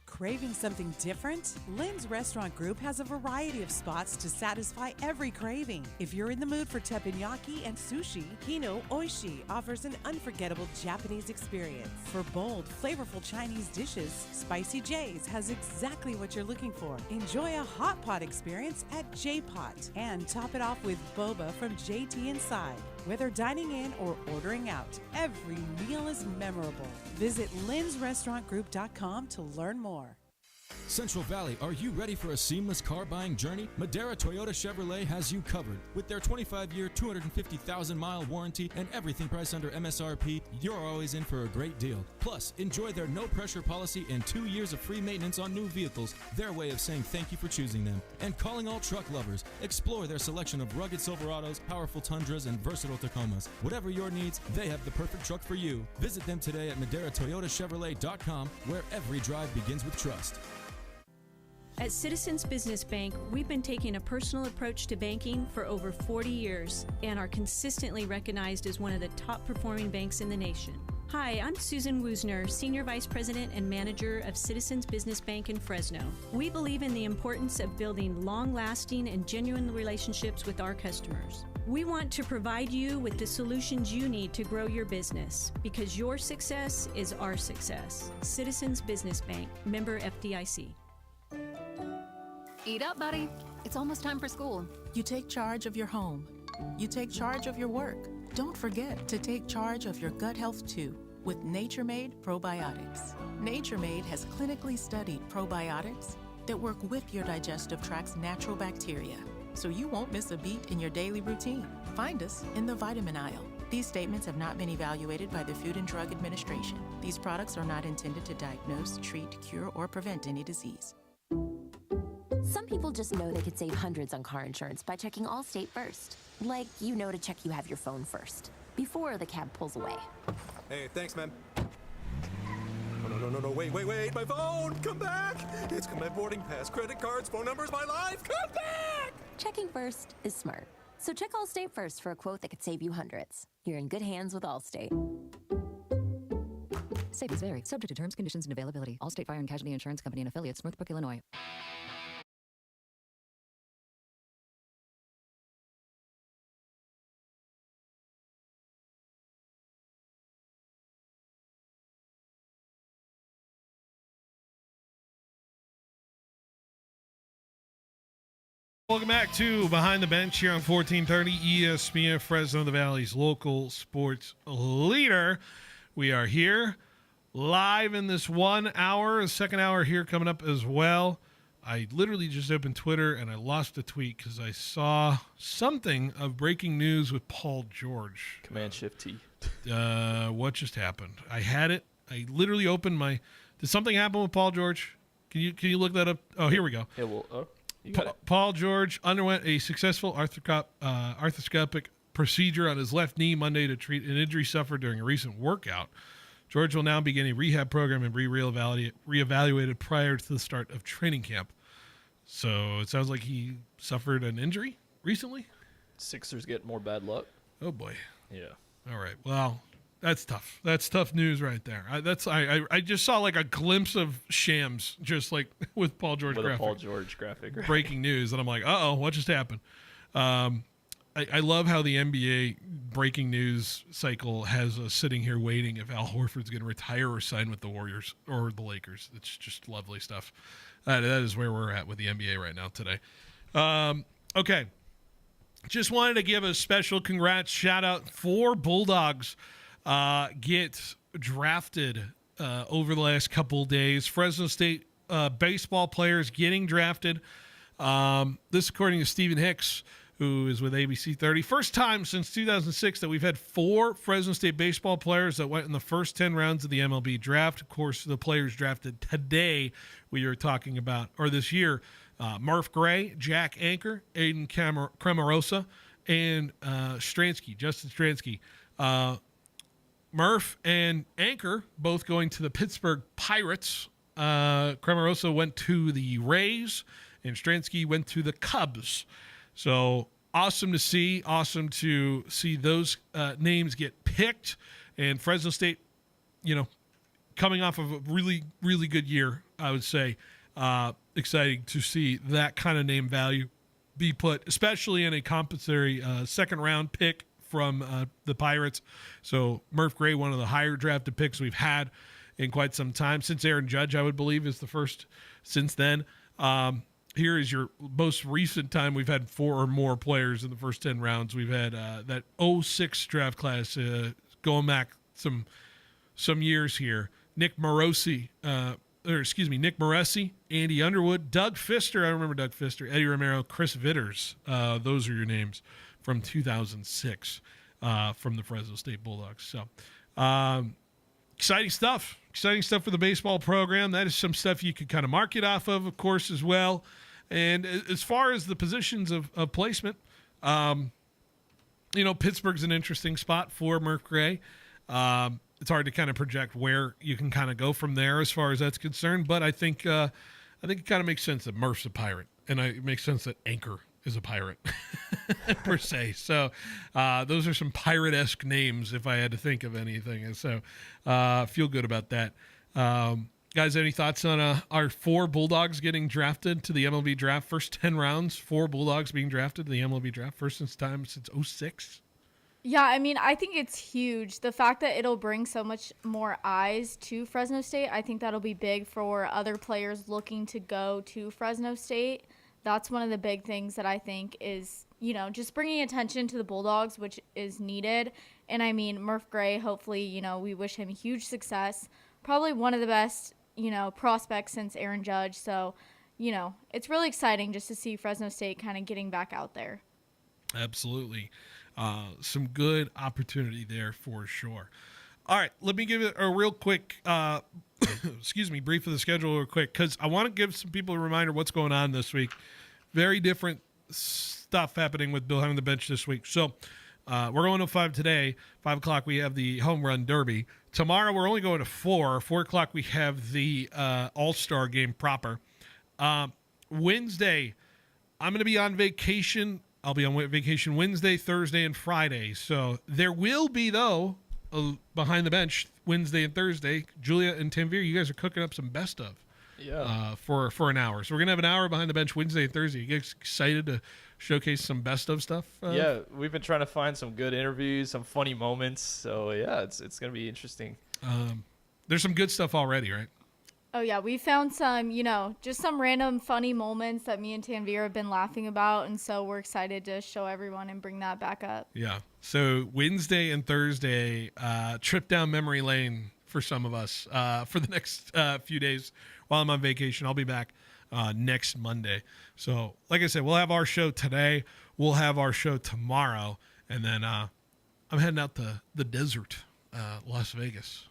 Craving something different? Lynn's Restaurant Group has a variety of spots to satisfy every craving. If you're in the mood for teppanyaki and sushi, Hino Oishi offers an unforgettable Japanese experience. For bold, flavorful Chinese dishes, Spicy J's has exactly what you're looking for. Enjoy a hot pot experience at J-Pot and top it off with boba from JT Inside. Whether dining in or ordering out, every meal is memorable. Visit lynsrestaurantgroup.com to learn more. Central Valley, are you ready for a seamless car buying journey? Madera Toyota Chevrolet has you covered. With their 25-year, 250,000-mile warranty and everything priced under MSRP, you're always in for a great deal. Plus, enjoy their no-pressure policy and 2 years of free maintenance on new vehicles, their way of saying thank you for choosing them. And calling all truck lovers, explore their selection of rugged Silverados, powerful Tundras, and versatile Tacomas. Whatever your needs, they have the perfect truck for you. Visit them today at MaderaToyotaChevrolet.com, where every drive begins with trust. At Citizens Business Bank, we've been taking a personal approach to banking for over 40 years and are consistently recognized as one of the top performing banks in the nation. Hi, I'm Susan Woosner, Senior Vice President and Manager of Citizens Business Bank in Fresno. We believe in the importance of building long-lasting and genuine relationships with our customers. We want to provide you with the solutions you need to grow your business because your success is our success. Citizens Business Bank, member FDIC. Eat up, buddy. It's almost time for school. You take charge of your home. You take charge of your work. Don't forget to take charge of your gut health too with Nature Made Probiotics. Nature Made has clinically studied probiotics that work with your digestive tract's natural bacteria, so you won't miss a beat in your daily routine. Find us in the vitamin aisle. These statements have not been evaluated by the Food and Drug Administration. These products are not intended to diagnose, treat, cure, or prevent any disease. Some people just know they could save hundreds on car insurance by checking Allstate first. Like, you know to check you have your phone first, before the cab pulls away. Hey, thanks, man. No, wait, my phone! Come back! It's my boarding pass, credit cards, phone numbers, my life! Come back! Checking first is smart. So check Allstate first for a quote that could save you hundreds. You're in good hands with Allstate. Savings vary. Subject to terms, conditions, and availability. Allstate Fire and Casualty Insurance Company and affiliates, Northbrook, Illinois. Welcome back to Behind the Bench here on 1430 ESPN Fresno, the Valley's local sports leader. We are here live in this 1 hour, a second hour here coming up as well. I literally just opened Twitter and I lost a tweet because I saw something of breaking news with Paul George. Command Shift T. What just happened? I had it. I literally opened my. Did something happen with Paul George? Can you look that up? Oh, here we go. Yeah, well, Paul George underwent a successful arthroscopic procedure on his left knee Monday to treat an injury suffered during a recent workout. George will now begin a rehab program and be reevaluated prior to the start of training camp. So it sounds like he suffered an injury recently. Sixers get more bad luck. Oh boy. Yeah. All right. Well, that's tough. That's tough news right there. I just saw like a glimpse of Shams just like with Paul George with graphic. A Paul George graphic. Right? Breaking news. And I'm like, uh-oh, what just happened? I love how the NBA breaking news cycle has us sitting here waiting if Al Horford's going to retire or sign with the Warriors or the Lakers. It's just lovely stuff. That is where we're at with the NBA right now today. Okay. Just wanted to give a special congrats shout out for Bulldogs get drafted over the last couple of days. Fresno State baseball players getting drafted. This according to Stephen Hicks, who is with ABC 30. First time since 2006 that we've had 4 Fresno State baseball players that went in the first 10 rounds of the MLB draft. Of course, the players drafted today we are talking about, or this year, Murph Gray, Jack Anchor, Aiden Cremarosa, and Justin Stransky. Murph and Anchor both going to the Pittsburgh Pirates. Cremarosa went to the Rays, and Stransky went to the Cubs. So awesome to see. Awesome to see those names get picked. And Fresno State, coming off of a really, really good year, I would say. Exciting to see that kind of name value be put, especially in a compensatory second-round pick from the Pirates. So Murph Gray, one of the higher drafted picks we've had in quite some time, since Aaron Judge, I would believe, is the first since then. Here is your most recent time we've had 4 or more players in the first 10 rounds. We've had that 06 draft class going back some years here. Nick Moresi, Andy Underwood, Doug Fister. I remember Doug Fister, Eddie Romero, Chris Vitters. Those are your names from 2006 from the Fresno State Bulldogs. So exciting stuff. Exciting stuff for the baseball program. That is some stuff you could kind of market off of course, as well. And as far as the positions of placement, Pittsburgh's an interesting spot for Murph Gray. It's hard to kind of project where you can kind of go from there as far as that's concerned. But I think it kind of makes sense that Murph's a Pirate, and it makes sense that Anchor is a Pirate per se. So those are some Pirate-esque names if I had to think of anything. And so feel good about that. Guys, any thoughts on our 4 Bulldogs getting drafted to the MLB draft? First 10 rounds, 4 Bulldogs being drafted to the MLB draft. First since 06. Yeah, I mean, I think it's huge. The fact that it'll bring so much more eyes to Fresno State, I think that'll be big for other players looking to go to Fresno State. That's one of the big things that I think is, just bringing attention to the Bulldogs, which is needed. And I mean, Murph Gray, hopefully, we wish him huge success. Probably one of the best, prospects since Aaron Judge. So, it's really exciting just to see Fresno State kind of getting back out there. Absolutely. Some good opportunity there for sure. All right, let me give it a real quick, brief of the schedule real quick, because I want to give some people a reminder what's going on this week. Very different stuff happening with Behind the Bench this week. So we're going to 5 today. 5 o'clock, we have the Home Run Derby. Tomorrow, we're only going to 4. 4 o'clock, we have the All-Star game proper. Wednesday, I'm going to be on vacation. I'll be on vacation Wednesday, Thursday, and Friday. So there will be, though, Behind the Bench Wednesday and Thursday. Julia and Tanvir, you guys are cooking up some best of for an hour. So we're going to have an hour Behind the Bench Wednesday and Thursday. You guys excited to showcase some best of stuff? Yeah, we've been trying to find some good interviews, some funny moments. So, yeah, it's going to be interesting. There's some good stuff already, right? Oh, yeah. We found some, just some random funny moments that me and Tanvir have been laughing about. And so we're excited to show everyone and bring that back up. Yeah. So Wednesday and Thursday, trip down memory lane for some of us for the next few days while I'm on vacation. I'll be back next Monday. So like I said, we'll have our show today. We'll have our show tomorrow. And then I'm heading out to the desert, Las Vegas.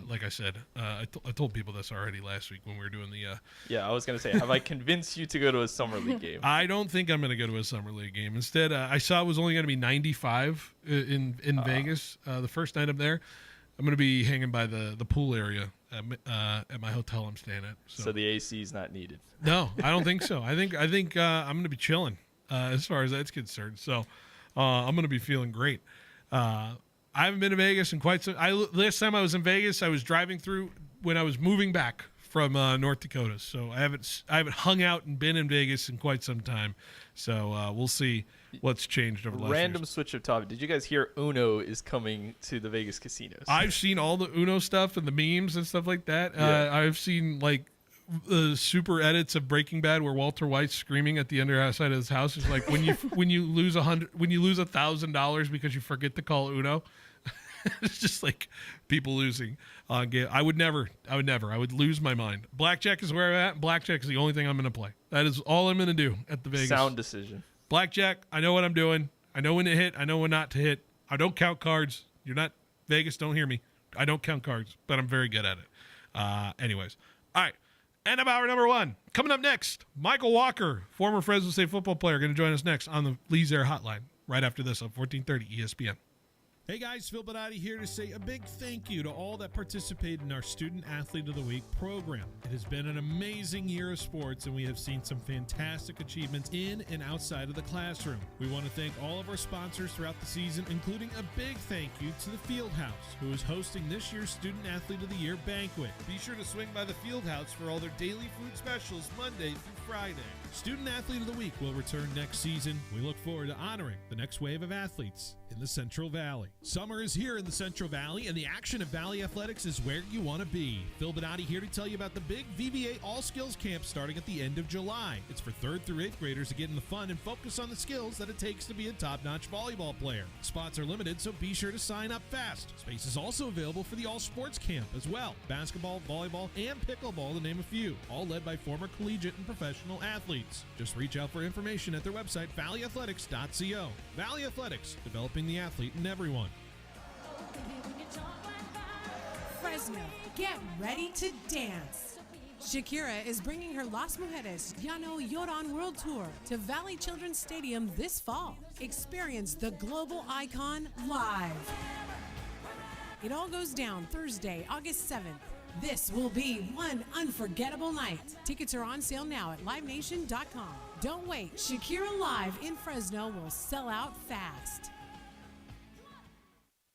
Like I said, I told people this already last week when we were doing the... Yeah, I was going to say, have I convinced you to go to a Summer League game? I don't think I'm going to go to a Summer League game. Instead, I saw it was only going to be 95 in Vegas the first night I'm there. I'm going to be hanging by the pool area at my hotel I'm staying at. So the AC is not needed. No, I don't think so. I think I'm going to be chilling as far as that's concerned. So I'm going to be feeling great. I haven't been to Vegas in quite some. Last time I was in Vegas, I was driving through when I was moving back from North Dakota. So I haven't hung out and been in Vegas in quite some time. So we'll see what's changed over the last Random years. switch of topic. Did you guys hear Uno is coming to the Vegas casinos? I've seen all the Uno stuff and the memes and stuff like that. Yeah. I've seen like super edits of Breaking Bad where Walter White's screaming at the outside of his house. It's like when you lose $1,000 because you forget to call Uno. It's just like people losing on game. I would never. I would lose my mind. Blackjack is where I'm at. Blackjack is the only thing I'm going to play. That is all I'm going to do at the Vegas. Sound decision. Blackjack, I know what I'm doing. I know when to hit. I know when not to hit. I don't count cards. You're not Vegas. Don't hear me. I don't count cards, but I'm very good at it. Anyways. All right. End of hour number 1. Coming up next, Michael Walker, former Fresno State football player, going to join us next on the Lee's Air Hotline right after this on 1430 ESPN. Hey guys, Phil Bonatti here to say a big thank you to all that participated in our Student Athlete of the Week program. It has been an amazing year of sports, and we have seen some fantastic achievements in and outside of the classroom. We want to thank all of our sponsors throughout the season, including a big thank you to the Fieldhouse, who is hosting this year's Student Athlete of the Year banquet. Be sure to swing by the Fieldhouse for all their daily food specials Monday through Friday. Student Athlete of the Week will return next season. We look forward to honoring the next wave of athletes in the Central Valley. Summer is here in the Central Valley, and the action of Valley Athletics is where you want to be. Phil Bonatti here to tell you about the big VBA All Skills Camp starting at the end of July. It's for 3rd through 8th graders to get in the fun and focus on the skills that it takes to be a top-notch volleyball player. Spots are limited, so be sure to sign up fast. Space is also available for the All Sports Camp as well. Basketball, volleyball, and pickleball to name a few, all led by former collegiate and professional athletes. Just reach out for information at their website, valleyathletics.co. Valley Athletics, developing the athlete in everyone. Fresno, get ready to dance. Shakira is bringing her Las Mujeres Ya No Lloran World Tour to Valley Children's Stadium this fall. Experience the global icon live. It all goes down Thursday, August 7th. This will be one unforgettable night. Tickets are on sale now at livenation.com. Don't wait. Shakira Live in Fresno will sell out fast.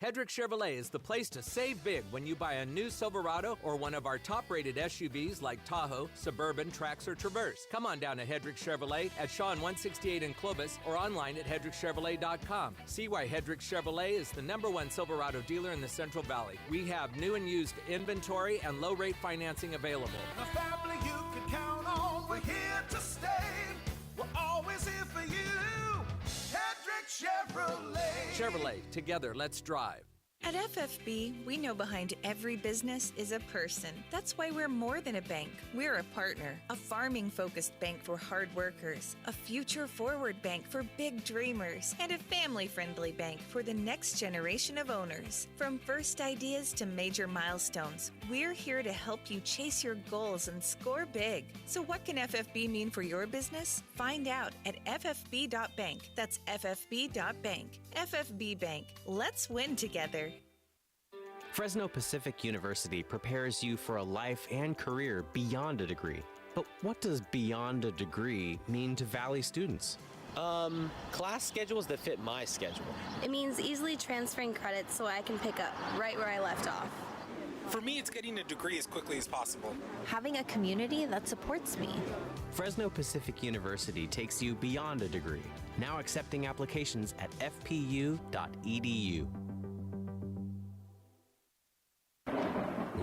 Hedrick Chevrolet is the place to save big when you buy a new Silverado or one of our top-rated SUVs like Tahoe, Suburban, Trax, or Traverse. Come on down to Hedrick Chevrolet at Shawn 168 in Clovis or online at hedrickchevrolet.com. See why Hedrick Chevrolet is the #1 Silverado dealer in the Central Valley. We have new and used inventory and low-rate financing available. The family you can count on. We're here to stay. We're always here for you. Hedrick Chevrolet. Chevrolet, together, let's drive. At FFB, we know behind every business is a person. That's why we're more than a bank. We're a partner, a farming-focused bank for hard workers, a future-forward bank for big dreamers, and a family-friendly bank for the next generation of owners. From first ideas to major milestones, we're here to help you chase your goals and score big. So what can FFB mean for your business? Find out at ffb.bank. That's ffb.bank. FFB Bank. Let's win together. Fresno Pacific University prepares you for a life and career beyond a degree. But what does beyond a degree mean to Valley students? Class schedules that fit my schedule. It means easily transferring credits so I can pick up right where I left off. For me, it's getting a degree as quickly as possible. Having a community that supports me. Fresno Pacific University takes you beyond a degree. Now accepting applications at fpu.edu.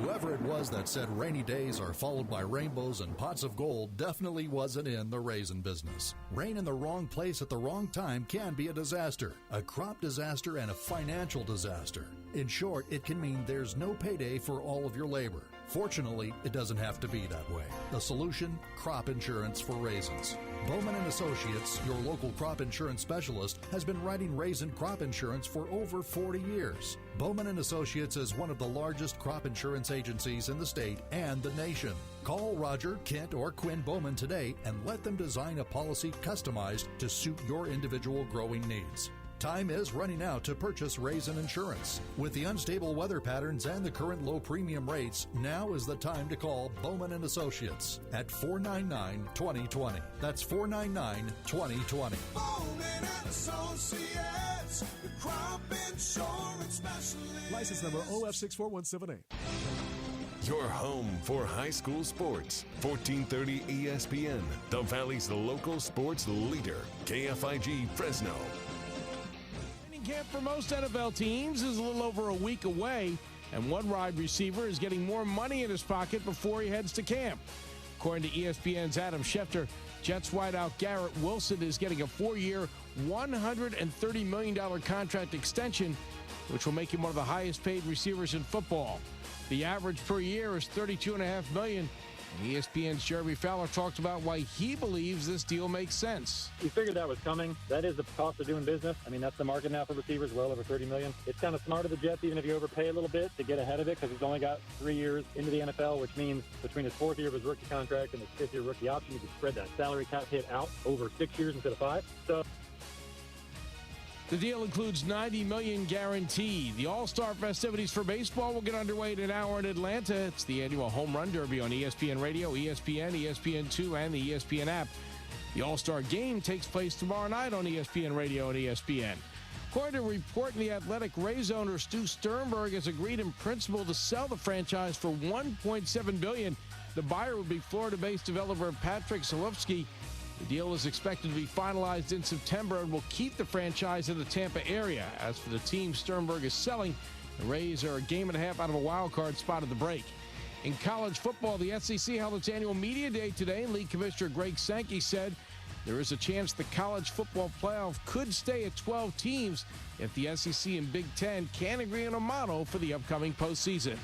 Whoever it was that said rainy days are followed by rainbows and pots of gold definitely wasn't in the raisin business. Rain in the wrong place at the wrong time can be a disaster, a crop disaster and a financial disaster. In short, it can mean there's no payday for all of your labor. Fortunately, it doesn't have to be that way. The solution? Crop insurance for raisins. Bowman & Associates, your local crop insurance specialist, has been writing raisin crop insurance for over 40 years. Bowman & Associates is one of the largest crop insurance agencies in the state and the nation. Call Roger, Kent, or Quinn Bowman today and let them design a policy customized to suit your individual growing needs. Time is running out to purchase raisin insurance. With the unstable weather patterns and the current low premium rates, now is the time to call Bowman & Associates at 499-2020. That's 499-2020. Bowman & Associates, the crop insurance specialist. License number OF64178. Your home for high school sports. 1430 ESPN, the Valley's local sports leader. KFIG Fresno. Camp for most NFL teams is a little over a week away, and one wide receiver is getting more money in his pocket before he heads to camp. According to ESPN's Adam Schefter, Jets wideout Garrett Wilson is getting a 4-year, $130 million contract extension, which will make him one of the highest paid receivers in football. The average per year is $32.5 million, And ESPN's Jeremy Fowler talked about why he believes this deal makes sense. We figured that was coming. That is the cost of doing business. I mean, that's the market now for receivers, well over $30 million. It's kind of smart of the Jets, even if you overpay a little bit, to get ahead of it, because he's only got 3 years into the NFL, which means between his 4th year of his rookie contract and his 5th year rookie option, you can spread that salary cap hit out over 6 years instead of 5. So the deal includes $90 million guaranteed. The All-Star festivities for baseball will get underway in an hour in Atlanta. It's the annual Home Run Derby on ESPN Radio, ESPN, ESPN2, and the ESPN app. The All-Star game takes place tomorrow night on ESPN Radio and ESPN. According to a report in The Athletic, Rays owner Stu Sternberg has agreed in principle to sell the franchise for $1.7 billion. The buyer would be Florida-based developer Patrick Zalewski. The deal is expected to be finalized in September and will keep the franchise in the Tampa area. As for the team Sternberg is selling, the Rays are a game and a half out of a wild card spot at the break. In college football, the SEC held its annual media day today. League Commissioner Greg Sankey said there is a chance the college football playoff could stay at 12 teams if the SEC and Big Ten can agree on a model for the upcoming postseason.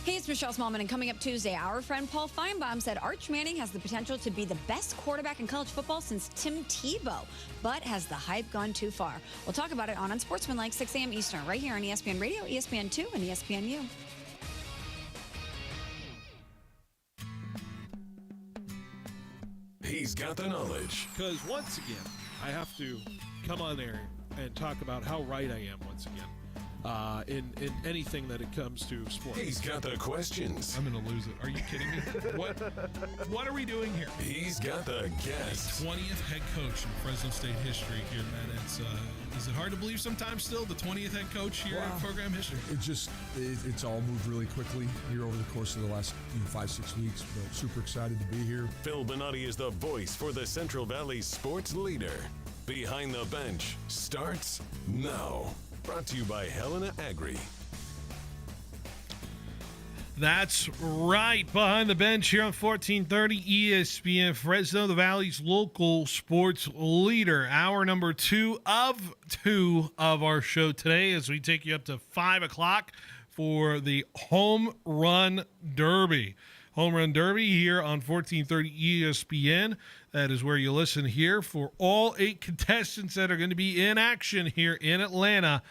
Hey, it's Michelle Smallman, and coming up Tuesday, our friend Paul Feinbaum said Arch Manning has the potential to be the best quarterback in college football since Tim Tebow. But has the hype gone too far? We'll talk about it on Unsportsmanlike, 6 a.m. Eastern, right here on ESPN Radio, ESPN2, and ESPNU. He's got the knowledge. Because once again, I have to come on there and talk about how right I am once again. In anything that it comes to sports. He's got the questions. I'm going to lose it. Are you kidding me? What are we doing here? He's got the guests. 20th head coach in Fresno State history here, man. Is it hard to believe sometimes still, the 20th head coach here in program history? It's all moved really quickly here over the course of the last 5-6 weeks, but super excited to be here. Phil Bonatti is the voice for the Central Valley sports leader. Behind the Bench starts now. Brought to you by Helena Agri. That's right. Behind the Bench here on 1430 ESPN Fresno, the Valley's local sports leader. Hour number 2 of our show today as we take you up to 5 o'clock for the Home Run Derby. Home Run Derby here on 1430 ESPN. That is where you listen here for all 8 contestants that are going to be in action here in Atlanta.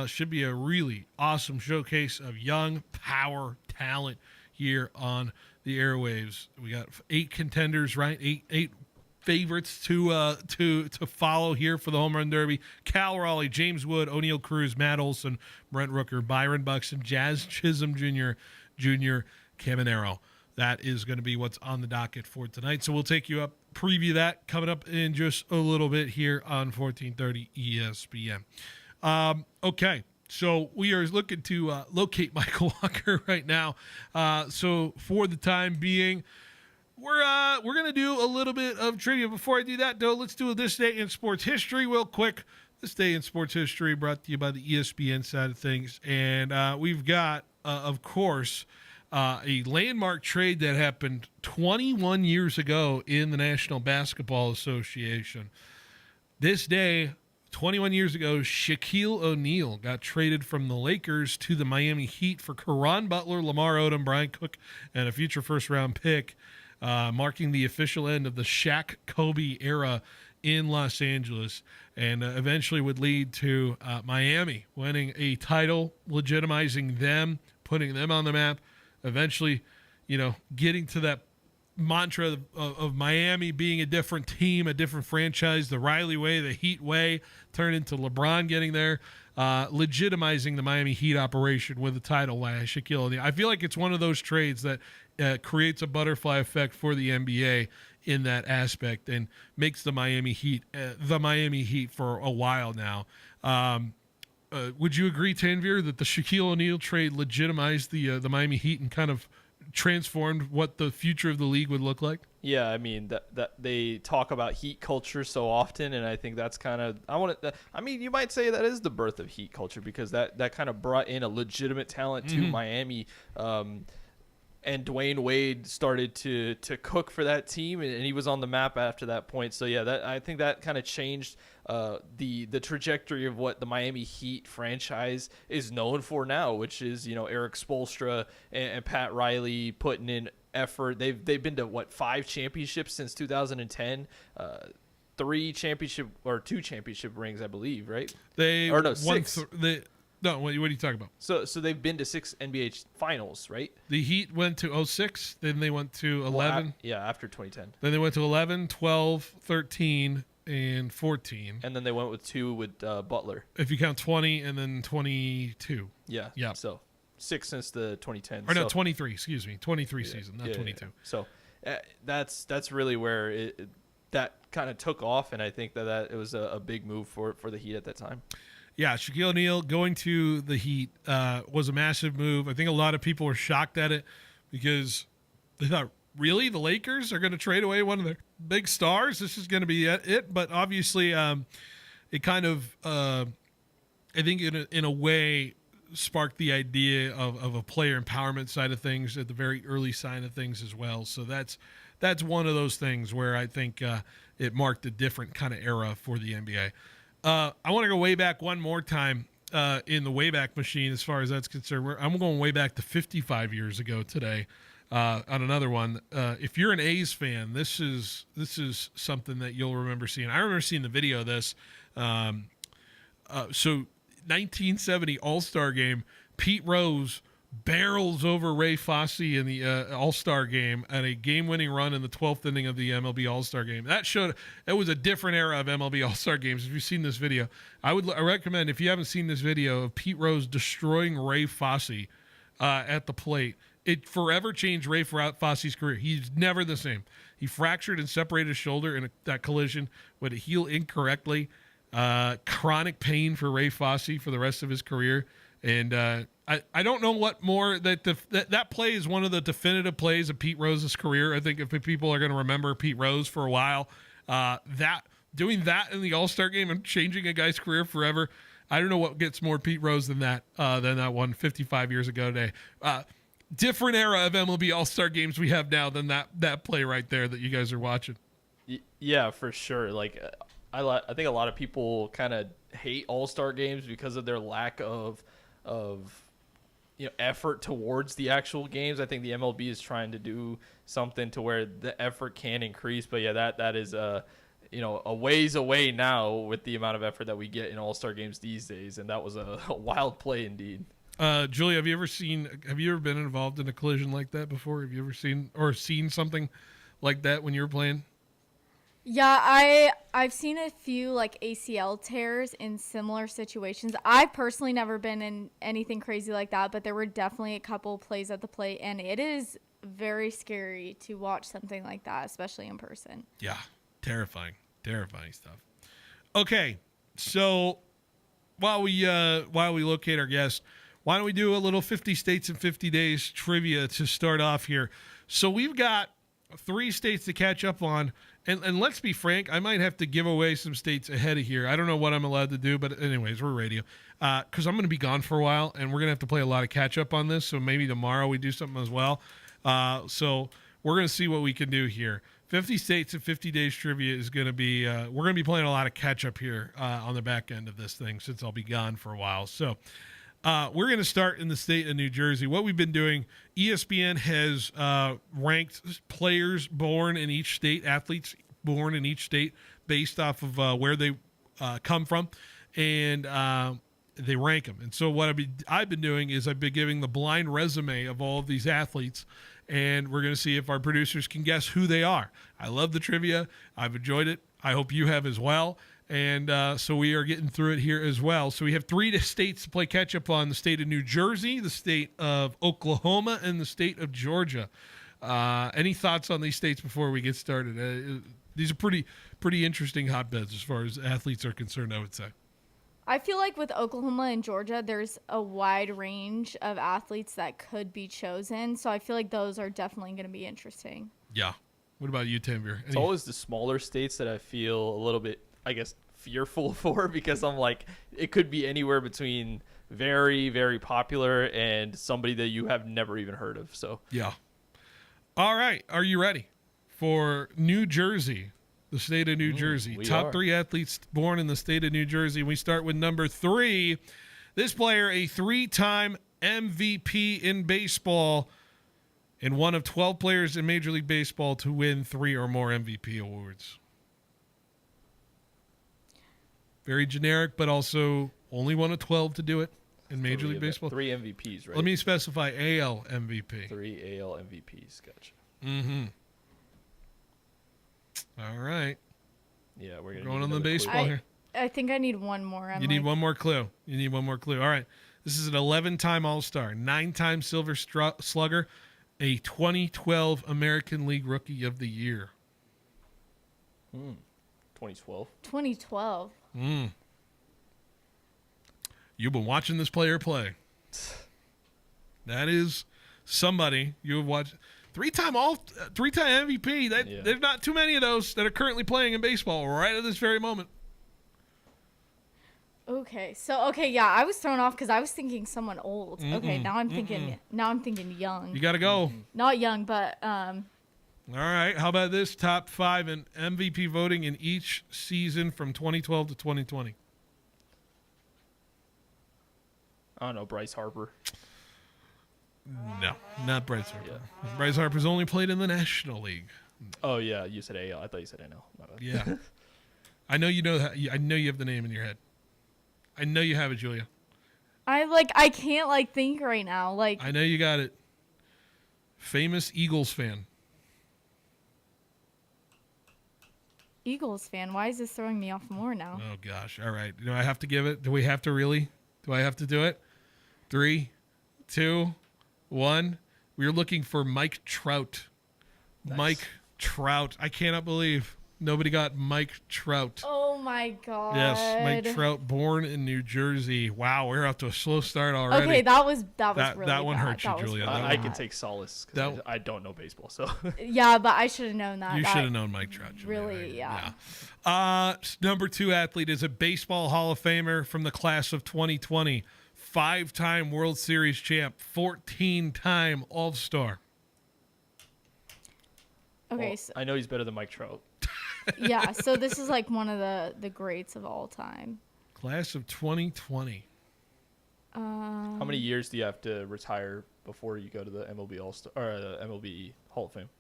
Should be a really awesome showcase of young power talent here on the airwaves. We got 8 contenders, right? Eight favorites to follow here for the Home Run Derby. Cal Raleigh, James Wood, O'Neal Cruz, Matt Olson, Brent Rooker, Byron Buxton, Jazz Chisholm Jr. Caminero. That is going to be what's on the docket for tonight. So we'll take you up, preview that coming up in just a little bit here on 1430 ESPN. Okay, so we are looking to locate Michael Walker right now. So for the time being, we're going to do a little bit of trivia. Before I do that, though, let's do This Day in Sports History real quick. This Day in Sports History brought to you by the ESPN side of things. And we've got, of course, a landmark trade that happened 21 years ago in the National Basketball Association. This day, 21 years ago, Shaquille O'Neal got traded from the Lakers to the Miami Heat for Caron Butler, Lamar Odom, Brian Cook, and a future first-round pick, marking the official end of the Shaq-Kobe era in Los Angeles, and eventually would lead to Miami winning a title, legitimizing them, putting them on the map, eventually, getting to that mantra of Miami being a different team, a different franchise, the Riley way, the Heat way, turned into LeBron getting there, legitimizing the Miami Heat operation with a title by Shaquille O'Neal. I feel like it's one of those trades that creates a butterfly effect for the NBA in that aspect and makes the Miami Heat for a while now. Would you agree, Tanvir, that the Shaquille O'Neal trade legitimized the Miami Heat and kind of transformed what the future of the league would look like? Yeah, I mean that they talk about Heat culture so often, and I think that's kind of you might say that is the birth of Heat culture because that kind of brought in a legitimate talent to Miami. and Dwayne Wade started to cook for that team, and he was on the map after that point. So yeah, I think that kind of changed the trajectory of what the Miami Heat franchise is known for now, which is, Eric Spoelstra and Pat Riley putting in effort. They've been to 5 championships since 2010. 2 championship rings, I believe, right? They 6. No, what are you talking about? So they've been to 6 NBA finals, right? The Heat went to 06, then they went to 11. After 2010. Then they went to 11, 12, 13, and 14. And then they went with 2 with Butler. If you count 20 and then 22. Yeah. Yeah. So 6 since the 2010. Or no, 23, excuse me. 23 season, not 22. Yeah. So that's really where that kind of took off, and I think that it was a big move for the Heat at that time. Yeah, Shaquille O'Neal going to the Heat was a massive move. I think a lot of people were shocked at it because they thought, really, the Lakers are going to trade away one of their big stars? This is going to be it? But obviously, it kind of, I think in a way, sparked the idea of a player empowerment side of things at the very early side of things as well. So that's one of those things where I think it marked a different kind of era for the NBA. I want to go way back one more time in the Wayback Machine as far as that's concerned. I'm going way back to 55 years ago today on another one. If you're an A's fan, this is something that you'll remember seeing. I remember seeing the video of this. So 1970 All-Star Game, Pete Rose barrels over Ray Fosse in the All-Star Game at a game-winning run in the 12th inning of the MLB All-Star Game. It was a different era of MLB All-Star Games. If you've seen this video, I recommend, if you haven't seen this video of Pete Rose destroying Ray Fosse at the plate, it forever changed Ray Fosse's career. He's never the same. He fractured and separated his shoulder in that collision, went to heal incorrectly. Chronic pain for Ray Fosse for the rest of his career. And I don't know what more that play is one of the definitive plays of Pete Rose's career. I think if people are going to remember Pete Rose for a while, doing that in the All-Star Game and changing a guy's career forever, I don't know what gets more Pete Rose than that one 55 years ago today. Different era of MLB All-Star Games we have now than that play right there that you guys are watching. Yeah, for sure. Like I think a lot of people kind of hate All-Star Games because of their lack of effort towards the actual games. I think the MLB is trying to do something to where the effort can increase. But yeah, that is a ways away now with the amount of effort that we get in All-Star Games these days. And that was a wild play indeed. Julie, have you ever been involved in a collision like that before? Have you ever seen something like that when you were playing? Yeah, I've seen a few like ACL tears in similar situations. I've personally never been in anything crazy like that, but there were definitely a couple plays at the plate, and it is very scary to watch something like that, especially in person. Yeah, terrifying stuff. Okay, so while we locate our guest, why don't we do a little 50 states in 50 days trivia to start off here? So we've got 3 states to catch up on. And let's be frank, I might have to give away some states ahead of here. I don't know what I'm allowed to do, but anyways, we're radio. Because I'm going to be gone for a while, and we're going to have to play a lot of catch-up on this, so maybe tomorrow we do something as well. So we're going to see what we can do here. 50 states in 50 days trivia is going to be we're going to be playing a lot of catch-up here on the back end of this thing since I'll be gone for a while. So we're going to start in the state of New Jersey. What we've been doing, ESPN has ranked players born in each state, athletes born in each state, based off of where they come from, and they rank them. And so what I've been doing is I've been giving the blind resume of all of these athletes, and we're going to see if our producers can guess who they are. I love the trivia. I've enjoyed it. I hope you have as well. And so we are getting through it here as well. So we have 3 states to play catch-up on: the state of New Jersey, the state of Oklahoma, and the state of Georgia. Any thoughts on these states before we get started? These are pretty interesting hotbeds as far as athletes are concerned, I would say. I feel like with Oklahoma and Georgia, there's a wide range of athletes that could be chosen. So I feel like those are definitely going to be interesting. Yeah. What about you, Tanvir? It's always the smaller states that I feel a little bit, I guess, fearful for, because I'm like, it could be anywhere between very, very popular and somebody that you have never even heard of. So yeah. All right. Are you ready for New Jersey, the state of New Jersey? Top 3 athletes born in the state of New Jersey. We start with number 3. This player, a 3-time MVP in baseball and one of 12 players in Major League Baseball to win 3 or more MVP awards. Very generic, but also only one of 12 to do it in Major League Baseball. 3 MVPs, right? Let me specify AL MVP. 3 AL MVPs. Gotcha. Mm-hmm. All right. Yeah, we're going on the baseball here. I think I need one more. You need one more clue. You need one more clue. All right. This is an 11-time All-Star, 9-time Silver Slugger, a 2012 American League Rookie of the Year. 2012. 2012. You've been watching this player play. That is somebody you have watched. 3-time MVP. There's not too many of those that are currently playing in baseball right at this very moment. Okay, yeah, I was thrown off because I was thinking someone old. Okay, now I'm thinking young. You got to go. Not young, but All right, how about this? Top 5 in MVP voting in each season from 2012 to 2020. I don't know, Bryce Harper. No, not Bryce Harper. Yeah. Bryce Harper's only played in the National League. Oh yeah, you said AL. I thought you said NL. My bad. Yeah, I know you know that. I know you have the name in your head. I know you have it, Julia. I can't think right now. I know you got it. Famous Eagles fan. Eagles fan. Why is this throwing me off more now? Oh gosh. All right. Do I have to give it? Do we have to really? Do I have to do it? 3, 2, 1. We're looking for Mike Trout. Nice. Mike Trout. I cannot believe nobody got Mike Trout. Oh my god. Yes, Mike Trout, born in New Jersey. Wow, we're off to a slow start already. Okay, that was really that one bad. hurt you, Julia. I can take solace because I don't know baseball. So yeah, but I should have known that. You should have known Mike Trout. Julia, really, right? yeah. Number 2 athlete is a baseball Hall of Famer from the class of 2020. 5-time World Series champ, 14-time All-Star. Okay, well, so I know he's better than Mike Trout. Yeah, so this is one of the greats of all time. Class of 2020. How many years do you have to retire before you go to the MLB All-Star or the MLB Hall of Fame?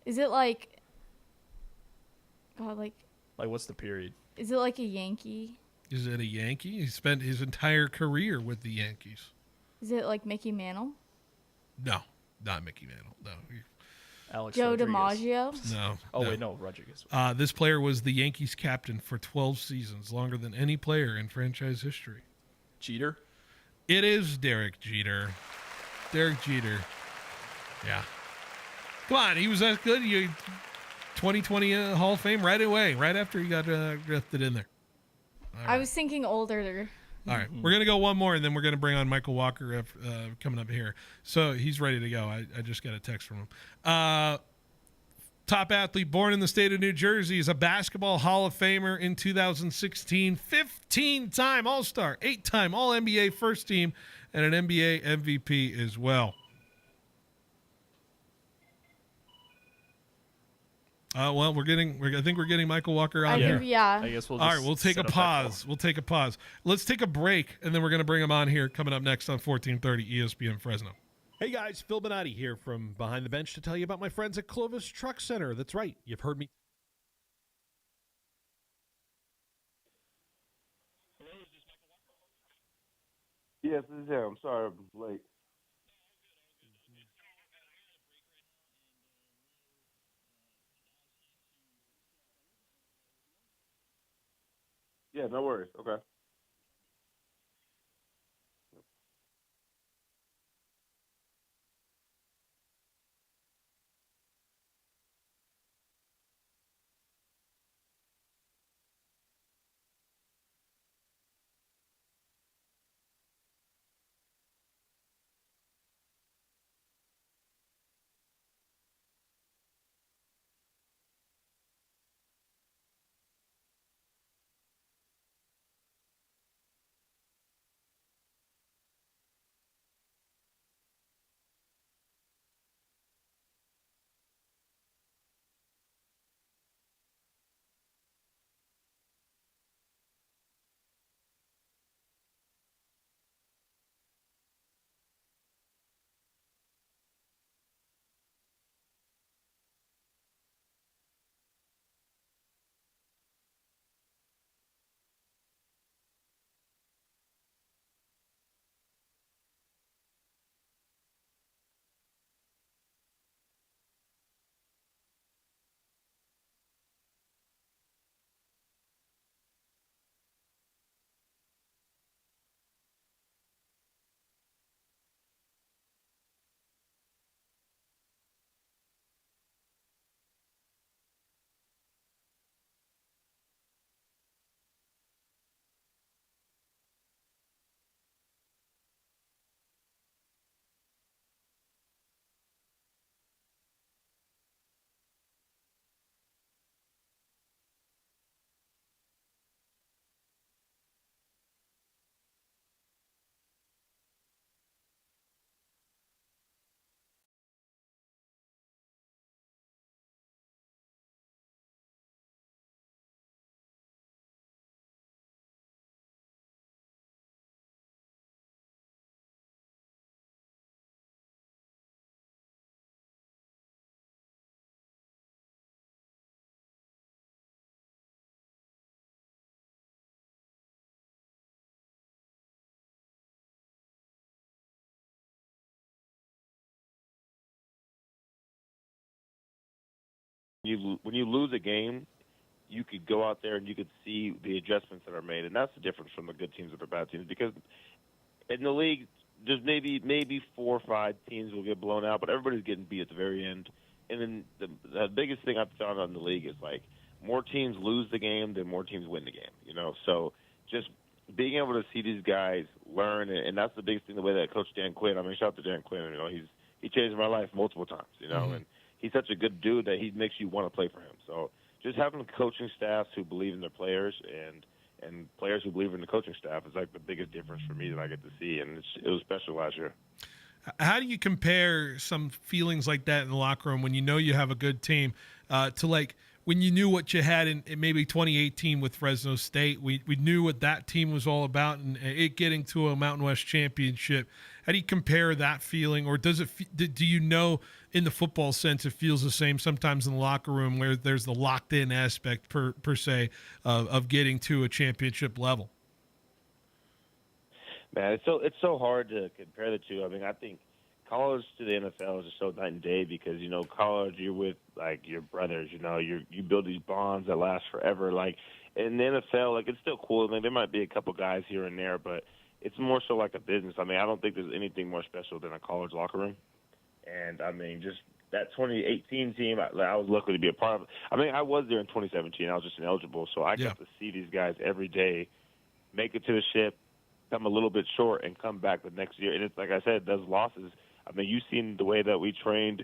Is it God, what's the period? Is it a Yankee? Is it a Yankee? He spent his entire career with the Yankees. Is it Mickey Mantle? No, not Mickey Mantle. No. Alex Joe Rodriguez. DiMaggio? No. Oh, wait, no, Rodriguez. This player was the Yankees captain for 12 seasons, longer than any player in franchise history. Jeter? It is Derek Jeter. Derek Jeter. Yeah. Come on, he was that good. 2020 Hall of Fame right away, right after he got drafted in there. I was thinking older. All right, we're going to go one more, and then we're going to bring on Michael Walker coming up here. So he's ready to go. I just got a text from him. Top athlete born in the state of New Jersey is a basketball Hall of Famer in 2016, 15-time All-Star, 8-time All-NBA first team, and an NBA MVP as well. Well, I think we're getting Michael Walker on here. Yeah. I guess we'll. All right, we'll take a pause. Let's take a break, and then we're going to bring him on here coming up next on 1430 ESPN Fresno. Hey guys, Phil Bonatti here from Behind the Bench to tell you about my friends at Clovis Truck Center. That's right, you've heard me. Yes, this is him. I'm sorry I'm late. Yeah, no worries. Okay. when you lose a game, you could go out there and you could see the adjustments that are made, and that's the difference from the good teams and the bad teams. Because in the league, there's maybe 4 or 5 teams will get blown out, but everybody's getting beat at the very end. And then the biggest thing I've found on the league is like more teams lose the game than more teams win the game. You know, so just being able to see these guys learn, and that's the biggest thing. The way that Coach Dan Quinn, I mean, shout out to Dan Quinn. You know, he changed my life multiple times. You know, and he's such a good dude that he makes you want to play for him. So just having coaching staffs who believe in their players and players who believe in the coaching staff is like the biggest difference for me that I get to see, and it was special last year. How do you compare some feelings like that in the locker room when you know you have a good team to like when you knew what you had in maybe 2018 with Fresno State? We knew what that team was all about, and it getting to a Mountain West championship. How do you compare that feeling, or does it? Do you know in the football sense it feels the same sometimes in the locker room where there's the locked in aspect per se of getting to a championship level? Man, it's so hard to compare the two. I mean, I think college to the NFL is just so night and day because, you know, college you're with like your brothers, you know, you build these bonds that last forever. Like in the NFL, like it's still cool. I mean, there might be a couple guys here and there, but it's more so like a business. I mean, I don't think there's anything more special than a college locker room. And I mean, just that 2018 team, I was lucky to be a part of. I mean, I was there in 2017. I was just ineligible, so I got to see these guys every day make it to the ship, come a little bit short, and come back the next year. And it's like I said, those losses. I mean, you've seen the way that we trained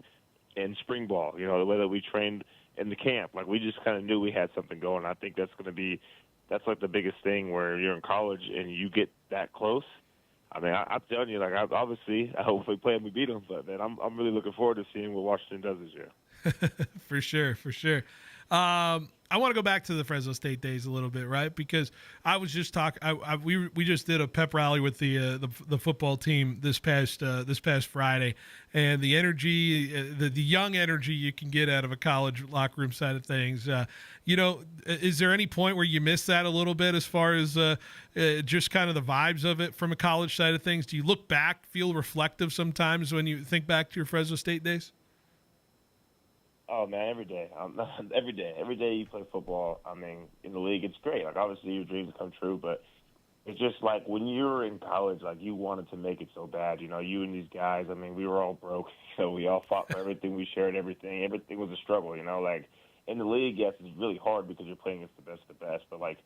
in spring ball. You know, the way that we trained in the camp. Like we just kind of knew we had something going. I think that's like the biggest thing where you're in college and you get that close. I mean, I'm telling you, like, obviously, I hope we play and we beat them, but man, I'm really looking forward to seeing what Washington does this year. For sure. I want to go back to the Fresno State days a little bit, right? Because I was just talking. We just did a pep rally with the football team this past Friday, and the energy, the young energy you can get out of a college locker room side of things. You know, is there any point where you miss that a little bit as far as just kind of the vibes of it from a college side of things? Do you look back, feel reflective sometimes when you think back to your Fresno State days? Oh man, every day. Every day you play football. I mean, in the league, it's great. Like obviously your dreams come true, but it's just like when you were in college, like you wanted to make it so bad. You know, you and these guys. I mean, we were all broke, so we all fought for everything. We shared everything. Everything was a struggle. You know, like in the league, yes, it's really hard because you're playing against the best of the best. But like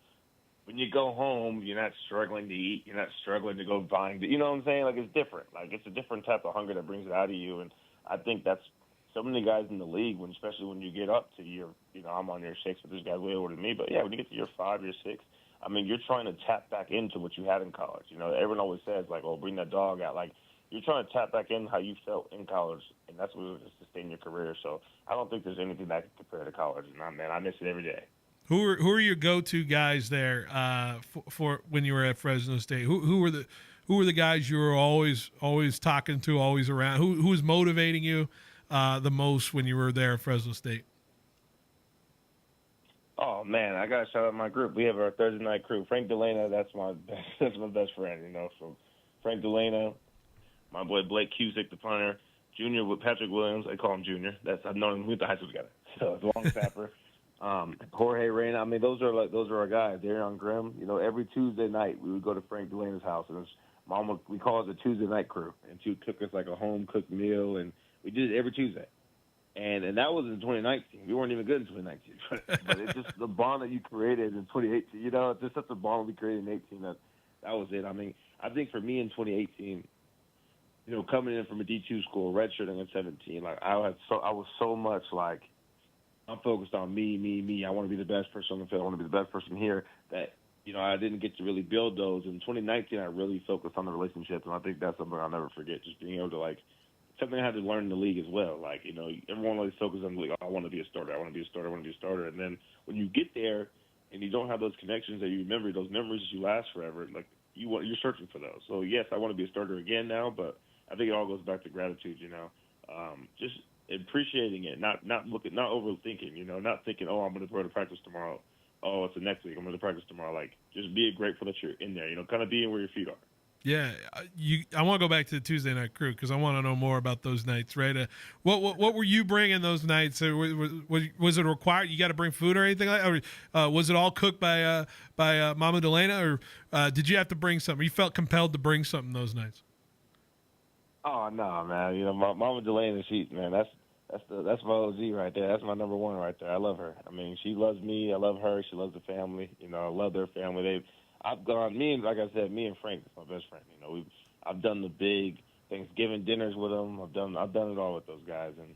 when you go home, you're not struggling to eat. You're not struggling to go buying. You know what I'm saying? Like it's different. Like it's a different type of hunger that brings it out of you. And I think that's so many guys in the league, especially when you get up to year, you know, I'm on year 6, but this guy's way older than me. But yeah, when you get to year 5, year 6, I mean, you're trying to tap back into what you had in college. You know, everyone always says like, "Oh, bring that dog out." Like you're trying to tap back in how you felt in college, and that's what will sustain your career. So I don't think there's anything that can compare to college. And man, I miss it every day. Who are your go-to guys there for when you were at Fresno State? Who were the guys you were always talking to, always around? Who was motivating you the most when you were there at Fresno State? Oh man, I gotta shout out my group. We have our Thursday night crew. Frank Delana, that's my best friend. You know, so Frank Delana, my boy Blake Cusick, the punter, Junior with Patrick Williams. I call him Junior. I've known him. We went to high school together. So it's a long snapper. Jorge Reyna. I mean, those are our guys. Darion Grimm. You know, every Tuesday night we would go to Frank Delana's house, and we call it the Tuesday night crew, and she would cook us like a home cooked meal, and we did it every Tuesday. And that was in 2019. We weren't even good in 2019. But it's just the bond that you created in 2018. You know, it's just such a bond we created in 18 that was it. I mean, I think for me in 2018, you know, coming in from a D2 school, redshirting in 17, like I was so much like, I'm focused on me. I want to be the best person on the field. I want to be the best person here that, you know, I didn't get to really build those. In 2019, I really focused on the relationships, and I think that's something I'll never forget, just being able to, like, something I had to learn in the league as well. Like, you know, everyone always focuses on the league. Oh, I want to be a starter. I want to be a starter. I want to be a starter. And then when you get there and you don't have those connections that you remember, those memories that you last forever, like you're searching for those. So yes, I want to be a starter again now, but I think it all goes back to gratitude. You know, just appreciating it, not overthinking. You know, not thinking, oh, I'm going to go to practice tomorrow. Oh, it's the next week. I'm going to practice tomorrow. Like, just be grateful that you're in there. You know, kind of being where your feet are. Yeah, I want to go back to the Tuesday night crew because I want to know more about those nights, right? What were you bringing those nights? Was it required? You got to bring food or anything like that? Or was it all cooked by Mama Delana, or did you have to bring something? You felt compelled to bring something those nights? Oh no, man! You know, Mama Delana, that's my OG right there. That's my number one right there. I love her. I mean, she loves me. I love her. She loves the family. You know, I love their family. Like I said, me and Frank is my best friend. You know, I've done the big Thanksgiving dinners with them. I've done it all with those guys. And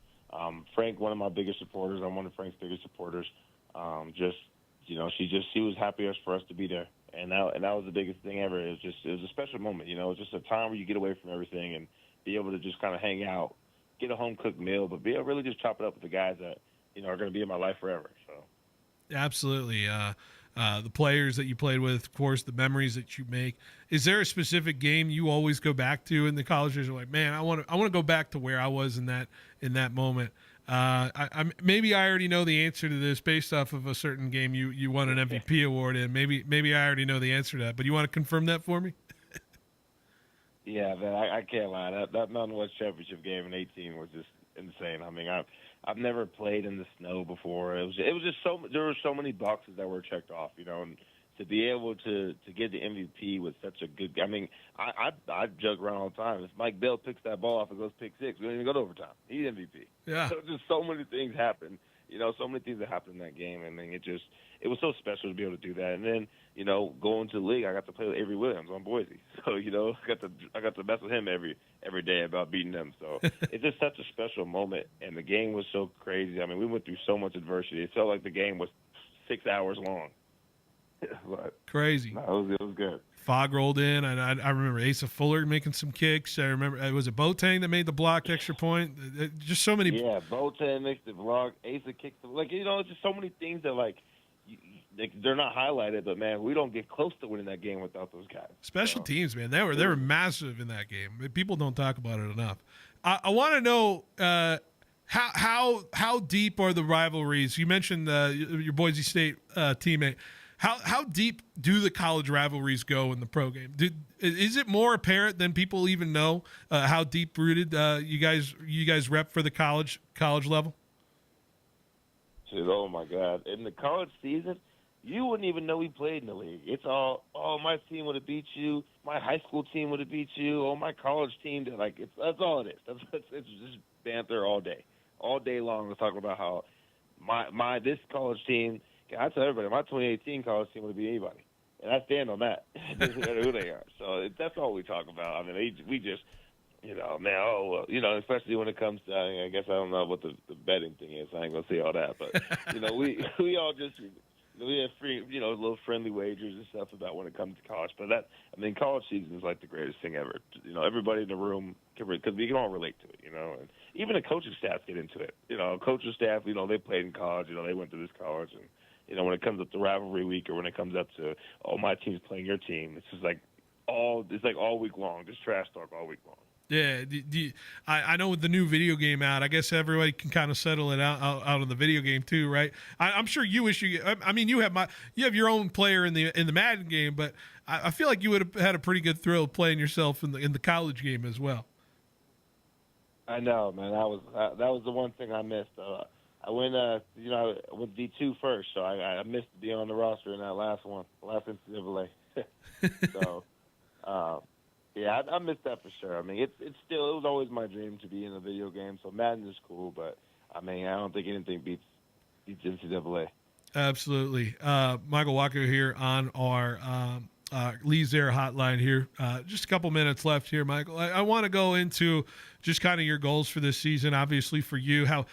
Frank, one of my biggest supporters. I'm one of Frank's biggest supporters. She was happiest for us to be there, and that was the biggest thing ever. It was a special moment. You know, it was just a time where you get away from everything and be able to just kind of hang out, get a home cooked meal, but be able to really just chop it up with the guys that are going to be in my life forever. So, absolutely. The players that you played with, of course, the memories that you make. Is there a specific game you always go back to in the college years? You're like, man, I want to go back to where I was in that moment. Maybe I already know the answer to this based off of a certain game you won an MVP award in. Maybe I already know the answer to that, but you want to confirm that for me? Yeah, man, I can't lie. That Mountain West Championship game in 2018 was just insane. I mean, I've never played in the snow before. It was just there were so many boxes that were checked off, and to be able to get the MVP with such a good. I mean, I joke around all the time. If Mike Bell picks that ball off and goes pick six, we don't even go to overtime. He's MVP. Yeah. So just so many things happen. So many things that happened in that game, and then it was so special to be able to do that. And then, going to the league, I got to play with Avery Williams on Boise. So, I got to mess with him every day about beating them. So it's just such a special moment, and the game was so crazy. I mean, we went through so much adversity. It felt like the game was 6 hours long. But, crazy. No, it was good. Fog rolled in, and I remember Asa Fuller making some kicks. I remember, was it Boateng that made the blocked extra point? Just so many. Yeah, Boateng makes the block. Asa kicks the it's just so many things that they're not highlighted. But man, we don't get close to winning that game without those guys. Special teams, man, they were massive in that game. People don't talk about it enough. I want to know how deep are the rivalries? You mentioned your Boise State teammate. How deep do the college rivalries go in the pro game? Is it more apparent than people even know how deep rooted you guys rep for the college level? Dude, oh my God! In the college season, you wouldn't even know we played in the league. It's all, my team would have beat you. My high school team would have beat you. Oh, my college team did. That's all it is. It's just banter all day long. We're talking about how this college team. I tell everybody, my 2018 college team would beat anybody, and I stand on that. It doesn't matter who they are. So that's all we talk about. I mean, we just, especially when it comes to, I guess I don't know what the betting thing is. I ain't gonna say all that, but we all just we have free, little friendly wagers and stuff about when it comes to college. But college season is like the greatest thing ever. Everybody in the room because we can all relate to it. And even the coaching staff get into it. Coaching staff, they played in college. They went to this college and. When it comes up to rivalry week or when it comes up to, my team's playing your team, it's just all week long, just trash talk all week long. Yeah, I know with the new video game out, I guess everybody can kind of settle it out of the video game too, right? I'm sure you wish you have your own player in the Madden game, but I feel like you would have had a pretty good thrill playing yourself in the college game as well. I know, man. That was the one thing I missed. I went, with D2 first, so I missed being on the roster in that last NCAA. So, I missed that for sure. I mean, it was always my dream to be in a video game. So Madden is cool, but I don't think anything beats NCAA. Absolutely, Michael Walker here on our Lee's Air hotline here. Just a couple minutes left here, Michael. I want to go into just kind of your goals for this season. Obviously, for you, how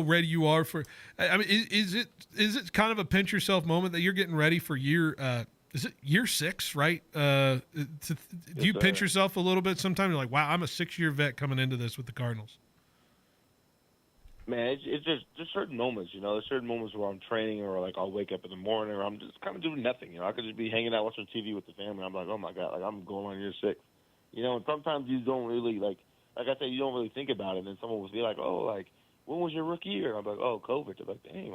ready you are for. I mean, is it kind of a pinch yourself moment that you're getting ready for year? Is it year 6, right? Do you pinch yourself a little bit sometimes? You're like, wow, I'm a 6-year vet coming into this with the Cardinals. Man, it's just certain moments, There's certain moments where I'm training or, I'll wake up in the morning or I'm just kind of doing nothing, I could just be hanging out watching TV with the family. I'm like, oh, my God, I'm going on year 6. And sometimes you don't really, like I said, you don't really think about it. And then someone will be like, when was your rookie year? I'm like, oh, COVID. They're like, dang,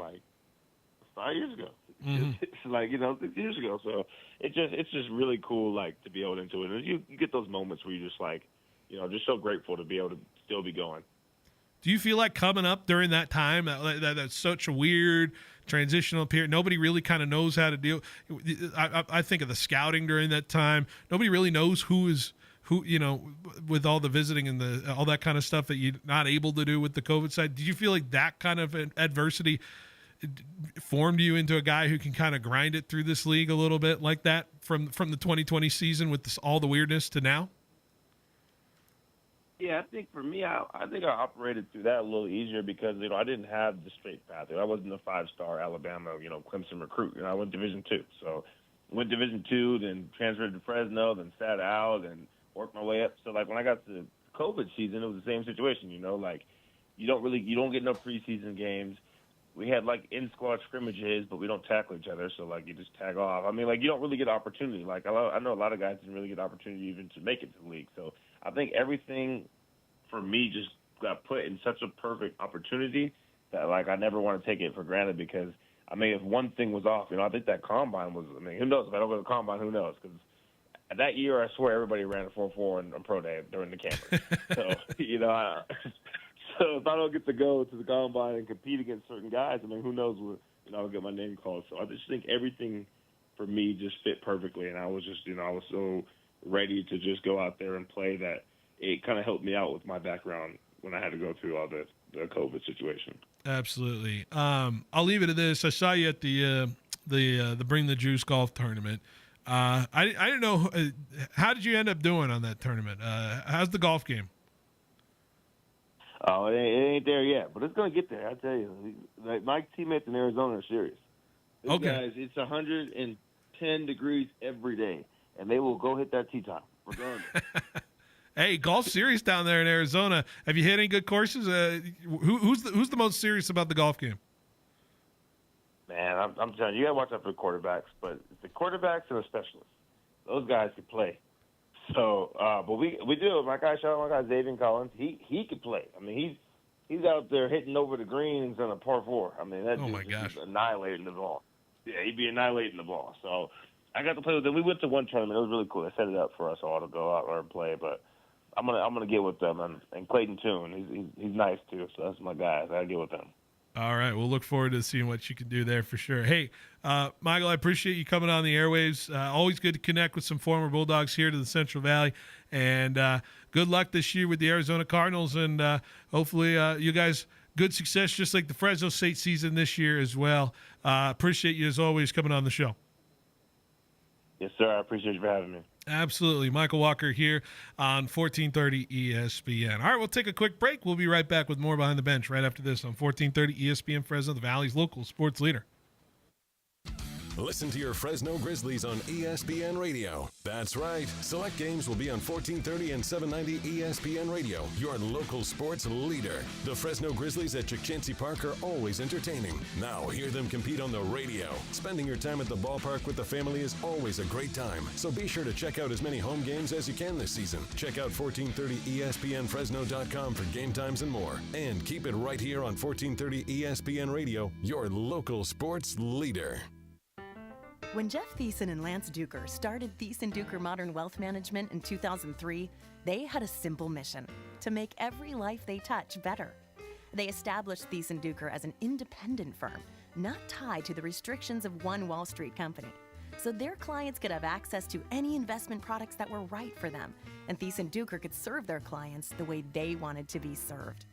5 years ago. Mhm. It's like, 6 years ago. So it's just really cool, like, to be able to do it. And you get those moments where you're just like, just so grateful to be able to still be going. Do you feel like coming up during that time, that's such a weird transitional period? Nobody really kind of knows how to deal. I think of the scouting during that time. Nobody really knows who, with all the visiting and all that kind of stuff that you're not able to do with the COVID side. Did you feel like that kind of adversity formed you into a guy who can kind of grind it through this league a little bit like that from the 2020 season with all the weirdness to now? Yeah, I think for me, I think I operated through that a little easier because, I didn't have the straight path. I wasn't a 5-star Alabama, Clemson recruit. I went Division II. So went Division II, then transferred to Fresno, then sat out and worked my way up. So, like, when I got to COVID season, it was the same situation, like, you don't get no preseason games. We had, like, in-squad scrimmages, but we don't tackle each other, so, like, you just tag off. I mean, like, you don't really get opportunity. Like, I know a lot of guys didn't really get opportunity even to make it to the league. So I think everything for me just got put in such a perfect opportunity that, like, I never want to take it for granted because, I mean, if one thing was off, I think that combine was, who knows? If I don't go to the combine, who knows? Because that year, I swear, everybody ran a 4.4 on pro day during the campus. So, so if I don't get to go to the combine and compete against certain guys, who knows what, I'll get my name called. So I just think everything for me just fit perfectly, and I was just, I was so ready to just go out there and play that it kind of helped me out with my background when I had to go through all the COVID situation. Absolutely. I'll leave it at this. I saw you at the Bring the Juice golf tournament. I didn't know, how did you end up doing on that tournament? How's the golf game? Oh, it ain't there yet, but it's going to get there, I tell you. Like, my teammates in Arizona are serious. These guys, it's 110 degrees every day, and they will go hit that tee time. Regardless. Hey, golf's serious down there in Arizona. Have you hit any good courses? Who's the most serious about the golf game? Man, I'm telling you, you got to watch out for the quarterbacks, but it's the quarterbacks and the specialists. Those guys can play. So, but we do. My guy Xavier Collins, he could play. I mean, he's out there hitting over the greens on a par 4. I mean, that dude's just annihilating the ball. Yeah, he'd be annihilating the ball. So I got to play with them. We went to one tournament. It was really cool. They set it up for us all to go out there and play. But I'm gonna get with them and Clayton Toon. He's nice too. So that's my guy. I gotta get with them. All right. We'll look forward to seeing what you can do there for sure. Hey, Michael, I appreciate you coming on the airwaves. Always good to connect with some former Bulldogs here to the Central Valley. And good luck this year with the Arizona Cardinals. And hopefully you guys, good success, just like the Fresno State season this year as well. Appreciate you, as always, coming on the show. Yes, sir. I appreciate you for having me. Absolutely. Michael Walker here on 1430 ESPN. All right, we'll take a quick break. We'll be right back with more Behind the Bench right after this on 1430 ESPN Fresno, the Valley's local sports leader. Listen to your Fresno Grizzlies on ESPN Radio. That's right. Select games will be on 1430 and 790 ESPN Radio, your local sports leader. The Fresno Grizzlies at Chikchincy Park are always entertaining. Now hear them compete on the radio. Spending your time at the ballpark with the family is always a great time, so be sure to check out as many home games as you can this season. Check out 1430ESPNFresno.com for game times and more. And keep it right here on 1430 ESPN Radio, your local sports leader. When Jeff Thiessen and Lance Duker started Thiessen Duker Modern Wealth Management in 2003, they had a simple mission: to make every life they touch better. They established Thiessen Duker as an independent firm, not tied to the restrictions of one Wall Street company, so their clients could have access to any investment products that were right for them, and Thiessen Duker could serve their clients the way they wanted to be served.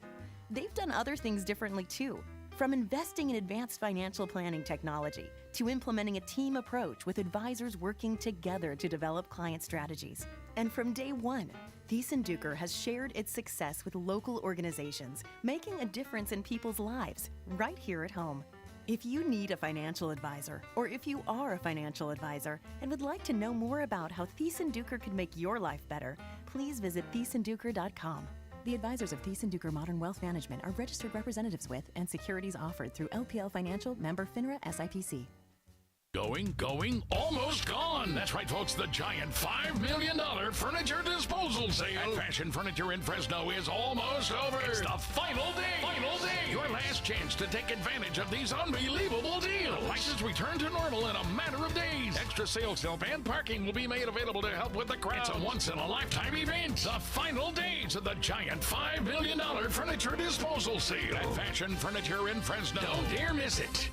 They've done other things differently too. From investing in advanced financial planning technology to implementing a team approach with advisors working together to develop client strategies. And from day one, Thiessen Duker has shared its success with local organizations, making a difference in people's lives right here at home. If you need a financial advisor, or if you are a financial advisor and would like to know more about how Thiessen Duker could make your life better, please visit thiessenduker.com. The advisors of Thiessen Duker Modern Wealth Management are registered representatives with and securities offered through LPL Financial, member FINRA SIPC. Going, almost gone. That's right, folks. The giant $5 million furniture disposal sale at Fashion Furniture in Fresno is almost over. It's the final day. Your last chance to take advantage of these unbelievable deals. Prices return to normal in a matter of days. Extra sales help and parking will be made available to help with the crowd. It's a once-in-a-lifetime event. The final days of the giant $5 million furniture disposal sale at Fashion Furniture in Fresno. Don't dare miss it.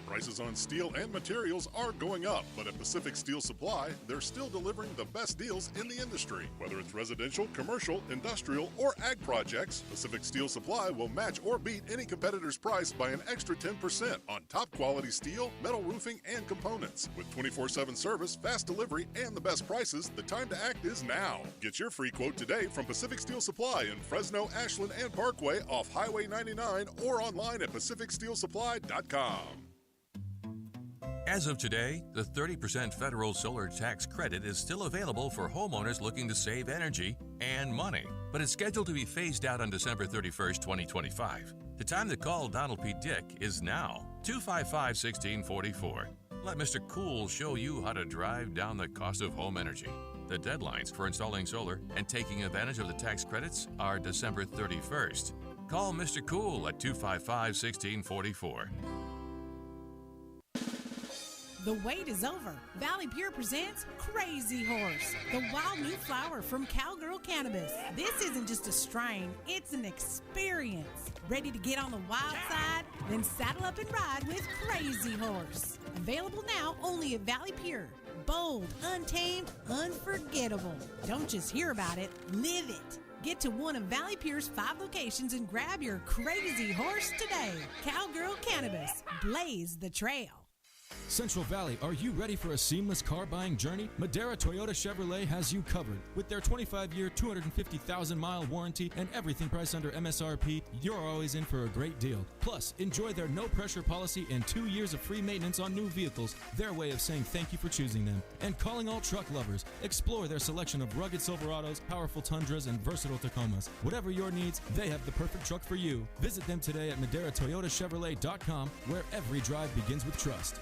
Prices on steel and materials are going up, but at Pacific Steel Supply, they're still delivering the best deals in the industry. Whether it's residential, commercial, industrial, or ag projects, Pacific Steel Supply will match or beat any competitor's price by an extra 10% on top quality steel, metal roofing, and components. With 24/7 service, fast delivery, and the best prices, the time to act is now. Get your free quote today from Pacific Steel Supply in Fresno, Ashland, and Parkway off Highway 99 or online at pacificsteelsupply.com. As of today, the 30% federal solar tax credit is still available for homeowners looking to save energy and money, but it's scheduled to be phased out on December 31st, 2025. The time to call Donald P. Dick is now, 255-1644. Let Mr. Cool show you how to drive down the cost of home energy. The deadlines for installing solar and taking advantage of the tax credits are December 31st. Call Mr. Cool at 255-1644. The wait is over. Valley Pure presents Crazy Horse, the wild new flower from Cowgirl Cannabis. This isn't just a strain, it's an experience. Ready to get on the wild side? Then saddle up and ride with Crazy Horse. Available now only at Valley Pure. Bold, untamed, unforgettable. Don't just hear about it, live it. Get to one of Valley Pure's 5 locations and grab your Crazy Horse today. Cowgirl Cannabis. Blaze the trail. Central Valley, are you ready for a seamless car buying journey? Madera Toyota Chevrolet has you covered. With their 25-year, 250,000-mile warranty and everything priced under MSRP, you're always in for a great deal. Plus, enjoy their no-pressure policy and 2 years of free maintenance on new vehicles, their way of saying thank you for choosing them. And calling all truck lovers, explore their selection of rugged Silverados, powerful Tundras, and versatile Tacomas. Whatever your needs, they have the perfect truck for you. Visit them today at MaderaToyotaChevrolet.com, where every drive begins with trust.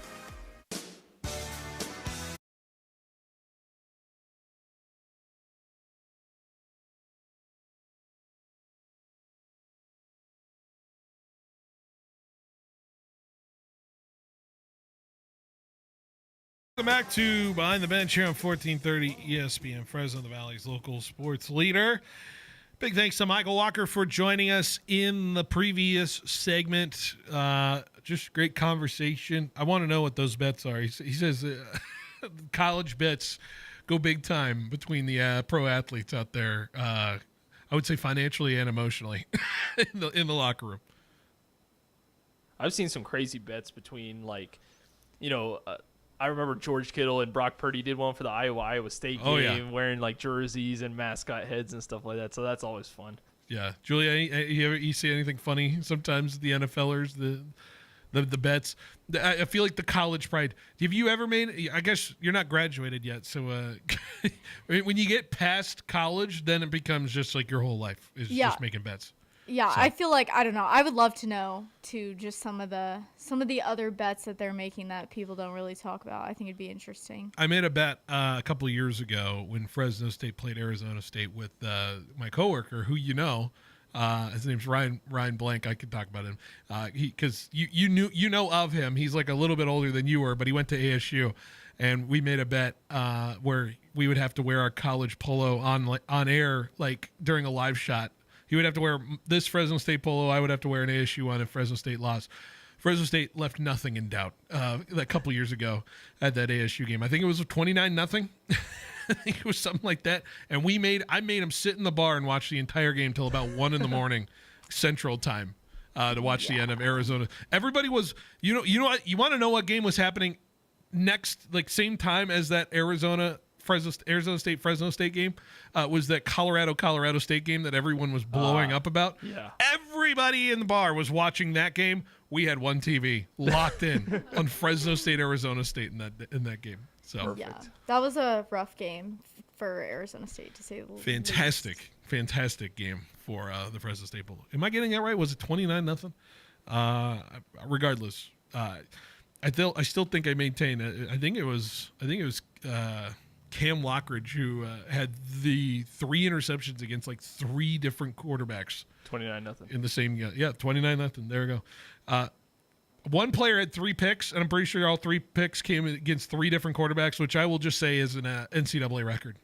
Welcome back to Behind the Bench here on 1430 ESPN Fresno, the Valley's local sports leader. Big thanks to Michael Walker for joining us in the previous segment. Just great conversation. I want to know what those bets are. He says college bets go big time between the pro athletes out there. I would say financially and emotionally in the locker room. I've seen some crazy bets between I remember George Kittle and Brock Purdy did one for the Iowa State game, wearing like jerseys and mascot heads and stuff like that. So that's always fun. Yeah, Julia, you see anything funny? Sometimes the NFLers, the bets. I feel like the college pride. Have you ever made? I guess you're not graduated yet, so when you get past college, then it becomes just like your whole life is just making bets. Yeah, so. I feel like, I don't know, I would love to know too just some of the other bets that they're making that people don't really talk about. I think it'd be interesting. I made a bet a couple of years ago when Fresno State played Arizona State with my coworker, who his name's Ryan Blank. I could talk about him because you know of him. He's like a little bit older than you were, but he went to ASU, and we made a bet where we would have to wear our college polo on air, like during a live shot. He would have to wear this Fresno State polo. I would have to wear an ASU one if Fresno State lost. Fresno State left nothing in doubt a couple years ago at that ASU game. I think it was 29-0. I think it was something like that. And I made him sit in the bar and watch the entire game till about 1 a.m. Central Time to watch the end of Arizona. Everybody was, you know what? You want to know what game was happening next, like same time as that Arizona State game was that Colorado State game that everyone was blowing up about. Yeah. Everybody in the bar was watching that game. We had one TV locked in on Fresno State, Arizona State in that game. So perfect. Yeah, that was a rough game for Arizona State to say the least. Fantastic game for the Fresno State Bull. Am I getting that right? Was it 29-0? Regardless, I still think I maintain. I think it was Cam Lockridge who had the 3 interceptions against like 3 different quarterbacks. 29-0 in the same game. Yeah, 29-0. There we go. One player had 3 picks, and I'm pretty sure all 3 picks came against 3 different quarterbacks, which I will just say is an NCAA record.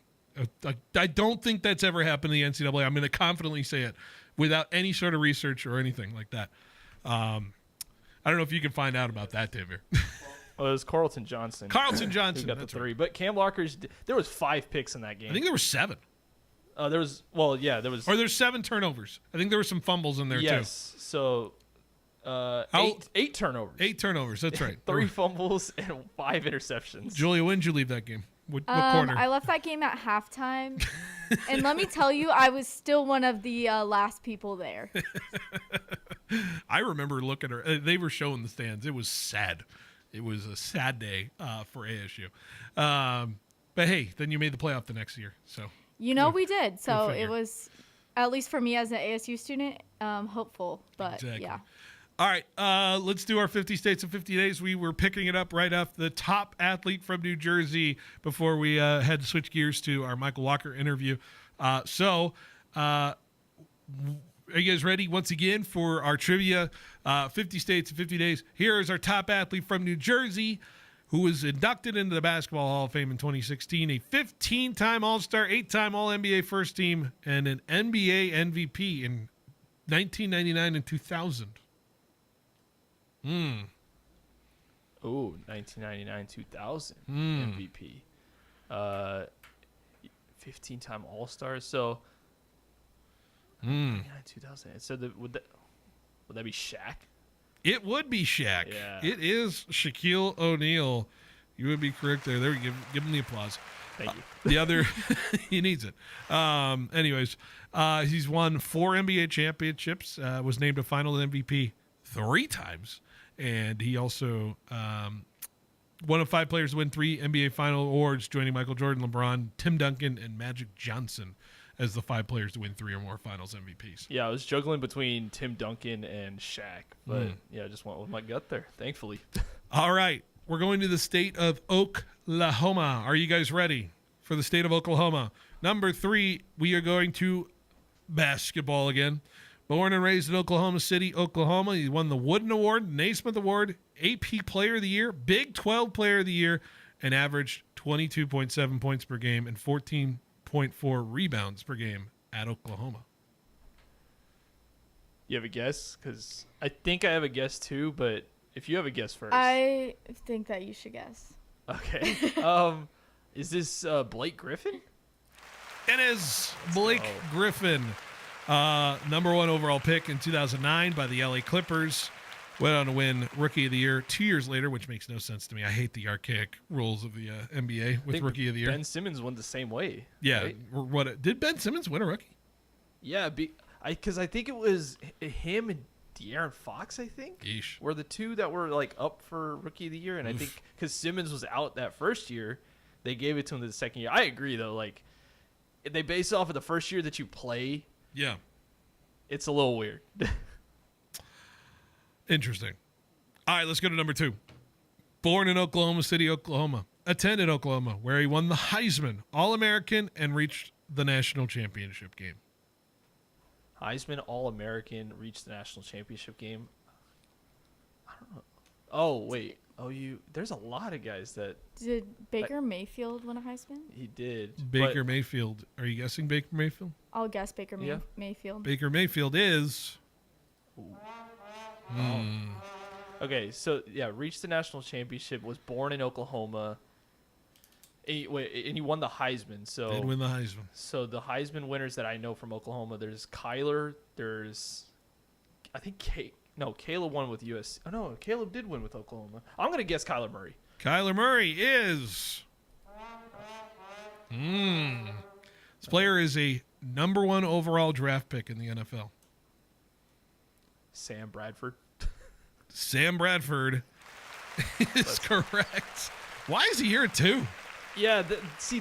I don't think that's ever happened in the NCAA. I'm going to confidently say it without any sort of research or anything like that. I don't know if you can find out about that, David. Well, it was Carlton Johnson. Carlton Johnson who got the that's 3. right. But Cam Lockridge, there was 5 picks in that game. I think there were 7. There was. Or there's 7 turnovers. I think there were some fumbles in there too. Yes. So 8 turnovers. 8 turnovers. That's right. 3 fumbles and 5 interceptions. Julia, when did you leave that game? What corner? I left that game at halftime, and let me tell you, I was still one of the last people there. I remember looking at her. They were showing the stands. It was sad. It was a sad day for ASU. But hey, then you made the playoff the next year. So we did. So it was, at least for me as an ASU student, hopeful. But exactly. yeah. All right, let's do our 50 States in 50 Days. We were picking it up right off the top athlete from New Jersey before we had to switch gears to our Michael Walker interview. Are you guys ready once again for our trivia? 50 States in 50 Days. Here is our top athlete from New Jersey who was inducted into the Basketball Hall of Fame in 2016, a 15-time All-Star, 8-time All-NBA first team, and an NBA MVP in 1999 and 2000. Ooh, 1999-2000 MVP. 15-time All-Star. So 2000. So would that be Shaq? It would be Shaq. Yeah. It is Shaquille O'Neal. You would be correct there. There we go. Give him the applause. Thank you. The other, he needs it. Anyways, he's won 4 NBA championships, was named a final MVP 3 times, and he also one of 5 players to win 3 NBA final awards, joining Michael Jordan, LeBron, Tim Duncan, and Magic Johnson as the 5 players to win 3 or more finals MVPs. Yeah, I was juggling between Tim Duncan and Shaq, but I just went with my gut there, thankfully. All right, we're going to the state of Oklahoma. Are you guys ready for the state of Oklahoma? Number 3, we are going to basketball again. Born and raised in Oklahoma City, Oklahoma, he won the Wooden Award, Naismith Award, AP Player of the Year, Big 12 Player of the Year, and averaged 22.7 points per game and 14.4 rebounds per game at Oklahoma. You have a guess? Because I think I have a guess too, but if you have a guess first. I think that you should guess. Okay. Is this Blake Griffin? It is Blake Griffin. Number 1 overall pick in 2009 by the LA Clippers. Went on to win Rookie of the Year 2 years later, which makes no sense to me. I hate the archaic rules of the NBA with Rookie of the Year. Ben Simmons won the same way. Yeah. Right? What did Ben Simmons win a rookie? Yeah, because I think it was him and De'Aaron Fox, I think, Yeesh. were the 2 that were like up for Rookie of the Year. And I think because Simmons was out that first year, they gave it to him the second year. I agree, though. Like, they base it off of the first year that you play. Yeah. It's a little weird. Interesting. All right, let's go to number 2. Born in Oklahoma City, Oklahoma. Attended Oklahoma, where he won the Heisman, All-American, and reached the national championship game. Heisman, All-American, reached the national championship game. I don't know. Oh, wait. There's a lot of guys that... Did Baker Mayfield win a Heisman? He did. Baker Mayfield. Are you guessing Baker Mayfield? I'll guess Baker Mayfield. Baker Mayfield is... Okay, so, reached the national championship, was born in Oklahoma, and he won the Heisman. So did win the Heisman. So the Heisman winners that I know from Oklahoma, there's Kyler, there's, I think, Caleb won with USC. Oh, no, Caleb did win with Oklahoma. I'm going to guess Kyler Murray. Kyler Murray is... This player is a number 1 overall draft pick in the NFL. Sam Bradford. Sam Bradford is correct. Why is he here too? Yeah,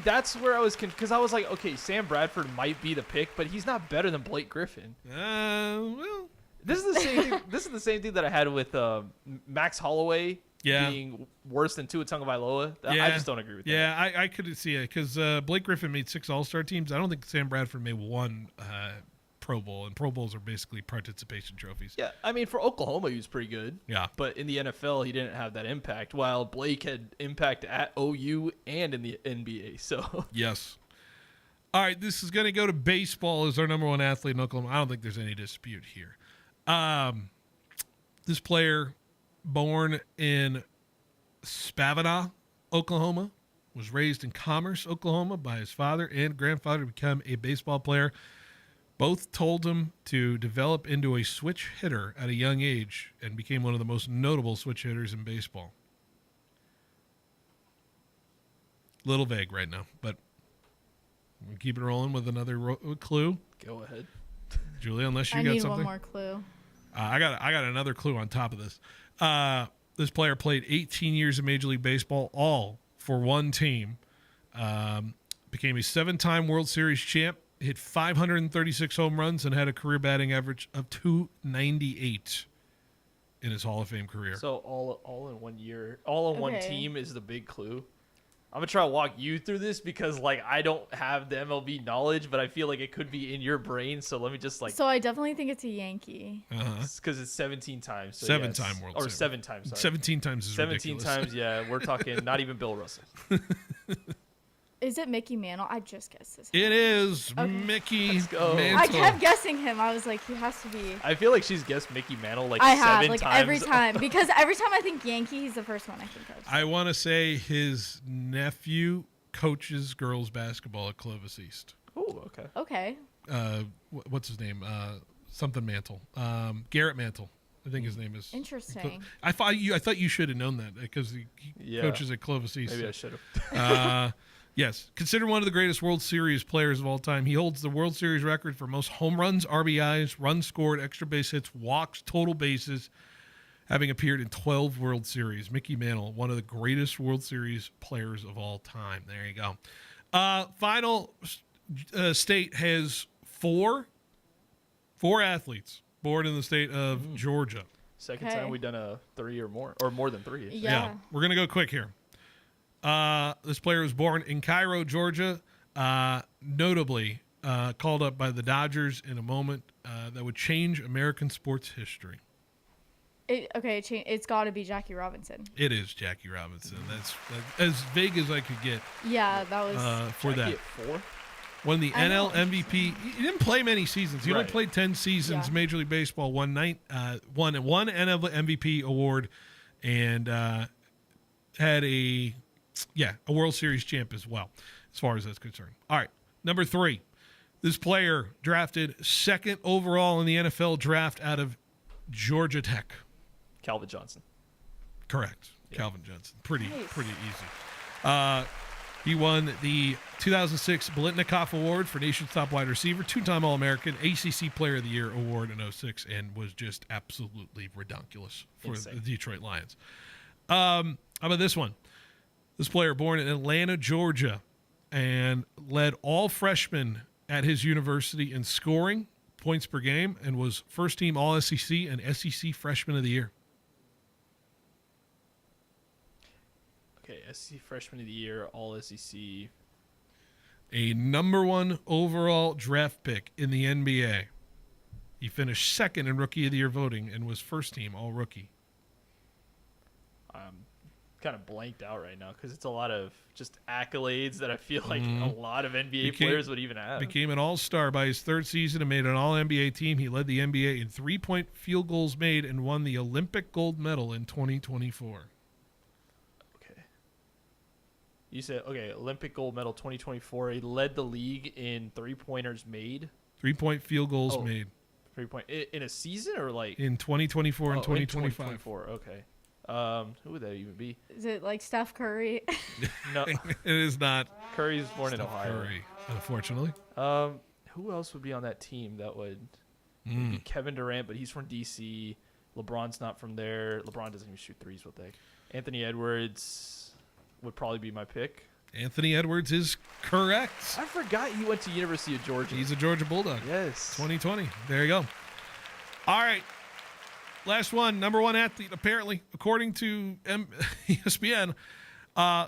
that's where I was because I was like, okay, Sam Bradford might be the pick, but he's not better than Blake Griffin. Well, This is the same thing. This is the same thing that I had with Max Holloway being worse than Tua Tagovailoa. I just don't agree with that. Yeah, I could see it because Blake Griffin made 6 All-Star teams. I don't think Sam Bradford made 1 Pro Bowl, and Pro Bowls are basically participation trophies. Yeah, I mean, for Oklahoma, he was pretty good. Yeah. But in the NFL, he didn't have that impact, while Blake had impact at OU and in the NBA. So Yes. All right, this is going to go to baseball as our number 1 athlete in Oklahoma. I don't think there's any dispute here. This player, born in Spavinaw, Oklahoma, was raised in Commerce, Oklahoma by his father and grandfather to become a baseball player. Both told him to develop into a switch hitter at a young age and became one of the most notable switch hitters in baseball. Little vague right now, but we'll keep it rolling with another clue. Go ahead. Julia, unless you I got need something. one more clue. I got another clue on top of this. This player played 18 years of Major League Baseball, all for one team. Became a 7-time World Series champ, hit 536 home runs, and had a career batting average of .298 in his Hall of Fame career. So all in 1 year, all in one Okay. team is the big clue. I'm gonna try to walk you through this because like I don't have the MLB knowledge, but I feel like it could be in your brain. So let me just like So I definitely think it's a Yankee. because it's 17 times. So 7-time yes. World or Series. 7 times. Sorry. 17 times is 17 ridiculous. times. Yeah, we're talking not even Bill Russell. Is it Mickey Mantle? I just guessed this. It is Okay. Mickey go. Mantle. I kept guessing him. I was like, he has to be. I feel like she's guessed Mickey Mantle like I 7 have, like, times. every time. Because every time I think Yankee, he's the first one I think of. I want to say his nephew coaches girls basketball at Clovis East. Oh, okay. Okay. What's his name? Something Mantle. Garrett Mantle. I think his name is. Interesting. I thought you should have known that because he Yeah. coaches at Clovis East. Maybe I should have. Yes, considered one of the greatest World Series players of all time. He holds the World Series record for most home runs, RBIs, runs scored, extra base hits, walks, total bases, having appeared in 12 World Series. Mickey Mantle, one of the greatest World Series players of all time. There you go. Final state has four athletes born in the state of Georgia. Second Okay. time we've done a 3 or more than 3. Yeah. We're going to go quick here. This player was born in Cairo, Georgia, notably called up by the Dodgers in a moment that would change American sports history. It's got to be Jackie Robinson. It is Jackie Robinson. That's as vague as I could get Yeah, that was. for Jackie that. at 4? Won the I know. NL MVP. He didn't play many seasons. He only Right. played 10 seasons. Yeah. Major League Baseball won one NL MVP award, and had a World Series champ as well, as far as that's concerned. All right, number 3. This player drafted 2nd overall in the NFL draft out of Georgia Tech. Calvin Johnson. Correct. Calvin Johnson. Pretty Nice. easy. He won the 2006 Biletnikoff Award for Nation's Top Wide Receiver, 2-time All-American, ACC Player of the Year award in 2006, and was just absolutely redonkulous for Insane. the Detroit Lions. How about this one? This player born in Atlanta, Georgia, and led all freshmen at his university in scoring, points per game, and was first-team All-SEC and SEC Freshman of the Year. Okay, SEC Freshman of the Year, All SEC. A number 1 overall draft pick in the NBA. He finished 2nd in Rookie of the Year voting and was first team All Rookie. I'm kind of blanked out right now because it's a lot of just accolades that I feel like a lot of NBA players would even have. Became an All-Star by his 3rd season and made an All-NBA team. He led the NBA in 3-point field goals made and won the Olympic gold medal in 2024. You said, Olympic gold medal 2024. He led the league in 3-pointers made. 3-point field goals made. 3-point in a season or like in 2024 and 2025. 2024. Okay. Who would that even be? Is it like Steph Curry? No, It is not Curry's born in Steph Ohio. Curry, unfortunately. Who else would be on that team that would be Kevin Durant, but he's from DC. LeBron's not from there. LeBron doesn't even shoot threes, will they? Anthony Edwards would probably be my pick. Anthony Edwards is correct. I forgot he went to University of Georgia. He's a Georgia Bulldog. Yes. 2020. There you go. All right. Last one, number one athlete, apparently, according to ESPN.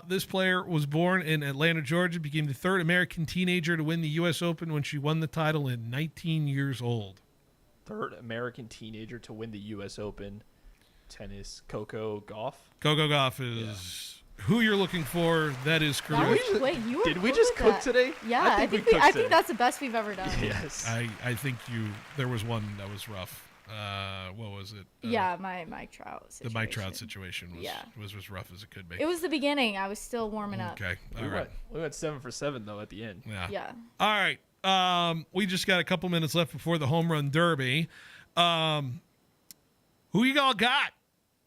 This player was born in Atlanta, Georgia, became the third American teenager to win the U.S. Open when she won the title at 19 years old. Third American teenager to win the U.S. Open. Tennis, Coco Gauff. Coco Gauff is who you're looking for. That is correct. Did we just cook today? Yeah, I think that's the best we've ever done. Yes. I think there was one that was rough. What was it? Yeah, my Mike Trout situation. The Mike Trout situation was as rough as it could be. It was the beginning. I was still warming up. Okay. All right. We went 7 for 7 though at the end. Yeah. All right. We just got a couple minutes left before the home run derby. Who you all got?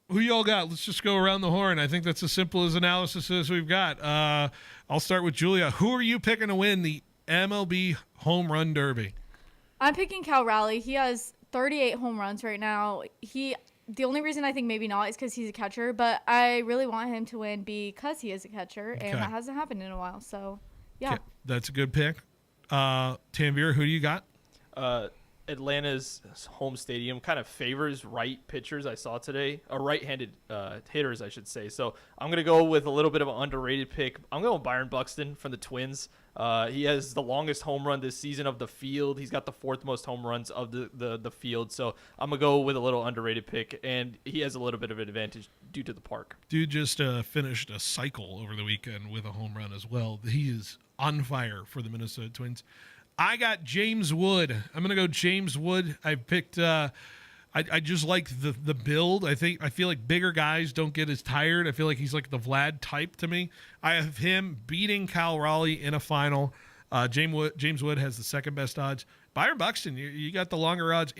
Let's just go around the horn. I think that's as simple as analysis as we've got. I'll start with Julia. Who are you picking to win the MLB home run derby? I'm picking Cal Raleigh. He has 38 home runs right now. The only reason I think maybe not is because he's a catcher, but I really want him to win because he is a catcher, and that hasn't happened in a while. So, yeah. Okay. That's a good pick. Tanvir, who do you got? Atlanta's home stadium kind of favors right pitchers I saw today, or right-handed hitters, I should say. So I'm going to go with a little bit of an underrated pick. I'm going with Byron Buxton from the Twins. He has the longest home run this season of the field. He's got the 4th most home runs of the field. So I'm going to go with a little underrated pick, and he has a little bit of an advantage due to the park. Dude just finished a cycle over the weekend with a home run as well. He is on fire for the Minnesota Twins. I got James Wood. I'm going to go James Wood. I picked I just like the build. I feel like bigger guys don't get as tired. I feel like he's like the Vlad type to me. I have him beating Cal Raleigh in a final. James Wood has the second best odds. Byron Buxton, you got the longer odds,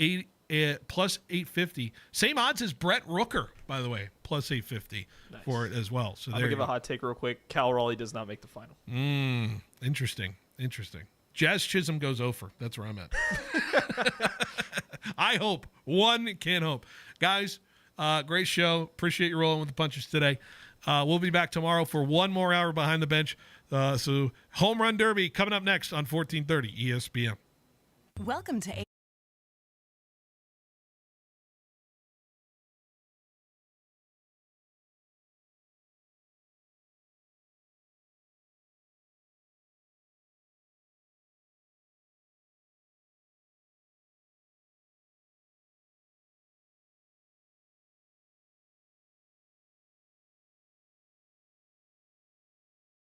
plus 850. Same odds as Brett Rooker, by the way, plus 850 for it as well. So I'm going to give a hot take real quick. Cal Raleigh does not make the final. Interesting. Jazz Chisholm goes over. That's where I'm at. I hope. One can hope. Guys, great show. Appreciate you rolling with the punches today. We'll be back tomorrow for one more hour behind the bench. So Home Run Derby coming up next on 1430 ESPN. Welcome to